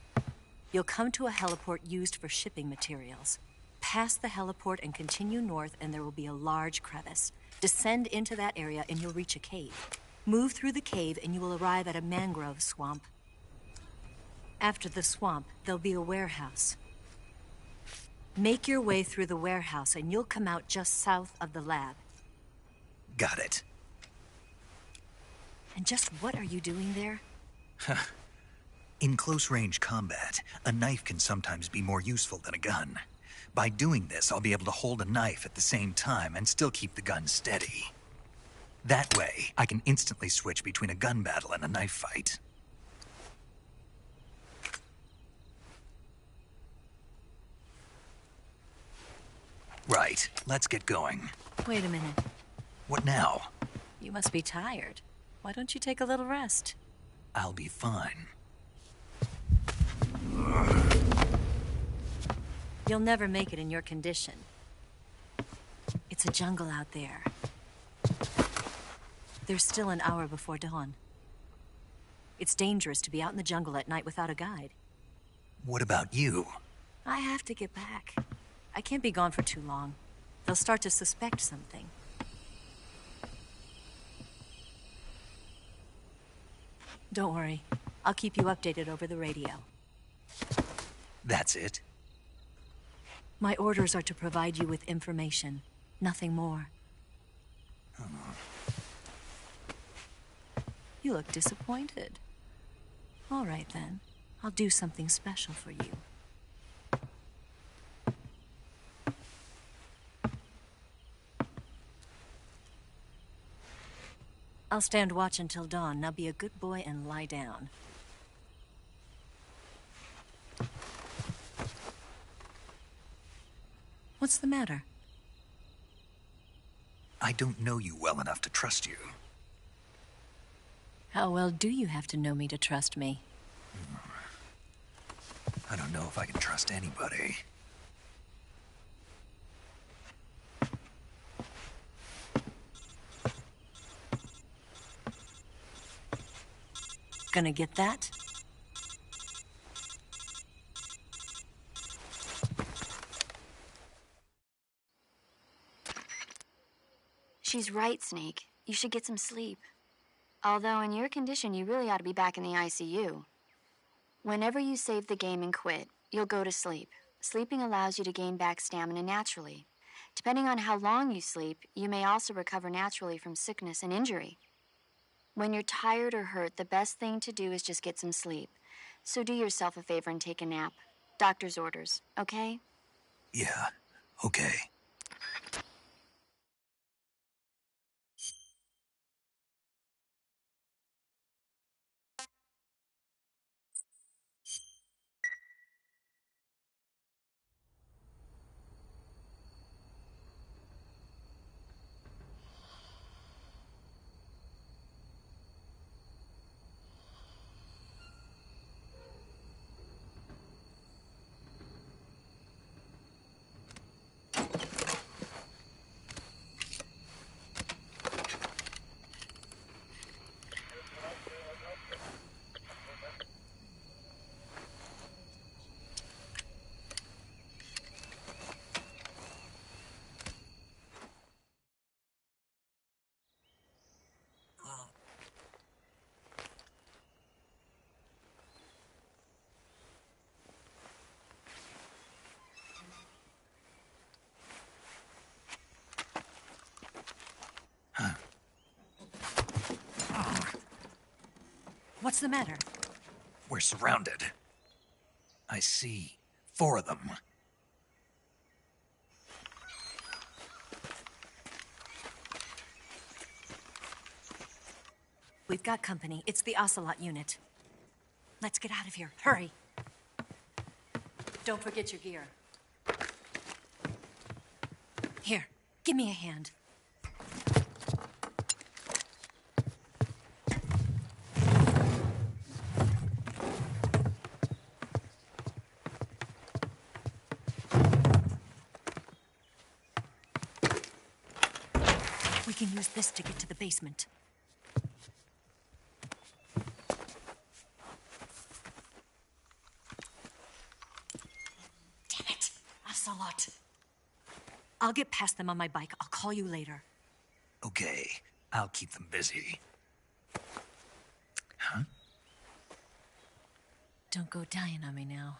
You'll come to a heliport used for shipping materials. Pass the heliport and continue north, and there will be a large crevice. Descend into that area, and you'll reach a cave. Move through the cave, and you will arrive at a mangrove swamp. After the swamp, there'll be a warehouse. Make your way through the warehouse, and you'll come out just south of the lab. Got it. And just what are you doing there? In close-range combat, a knife can sometimes be more useful than a gun. By doing this, I'll be able to hold a knife at the same time and still keep the gun steady. That way, I can instantly switch between a gun battle and a knife fight. Right, let's get going. Wait a minute. What now? You must be tired. Why don't you take a little rest? I'll be fine. You'll never make it in your condition. It's a jungle out there. There's still an hour before dawn. It's dangerous to be out in the jungle at night without a guide. What about you? I have to get back. I can't be gone for too long. They'll start to suspect something. Don't worry. I'll keep you updated over the radio. That's it? My orders are to provide you with information. Nothing more. You look disappointed. All right, then. I'll do something special for you. I'll stand watch until dawn. Now be a good boy and lie down. What's the matter? I don't know you well enough to trust you. How well do you have to know me to trust me? I don't know if I can trust anybody. Gonna get that? She's right, Snake. You should get some sleep. Although in your condition, you really ought to be back in the ICU. Whenever you save the game and quit, you'll go to sleep. Sleeping allows you to gain back stamina naturally. Depending on how long you sleep, you may also recover naturally from sickness and injury. When you're tired or hurt, the best thing to do is just get some sleep. So do yourself a favor and take a nap. Doctor's orders, okay? Yeah, okay. What's the matter? We're surrounded. I see 4 of them. We've got company. It's the Ocelot unit. Let's get out of here. Hurry. Don't forget your gear. Here, give me a hand. We can use this to get to the basement. Damn it, Ocelot. I'll get past them on my bike. I'll call you later. Okay, I'll keep them busy. Huh? Don't go dying on me now.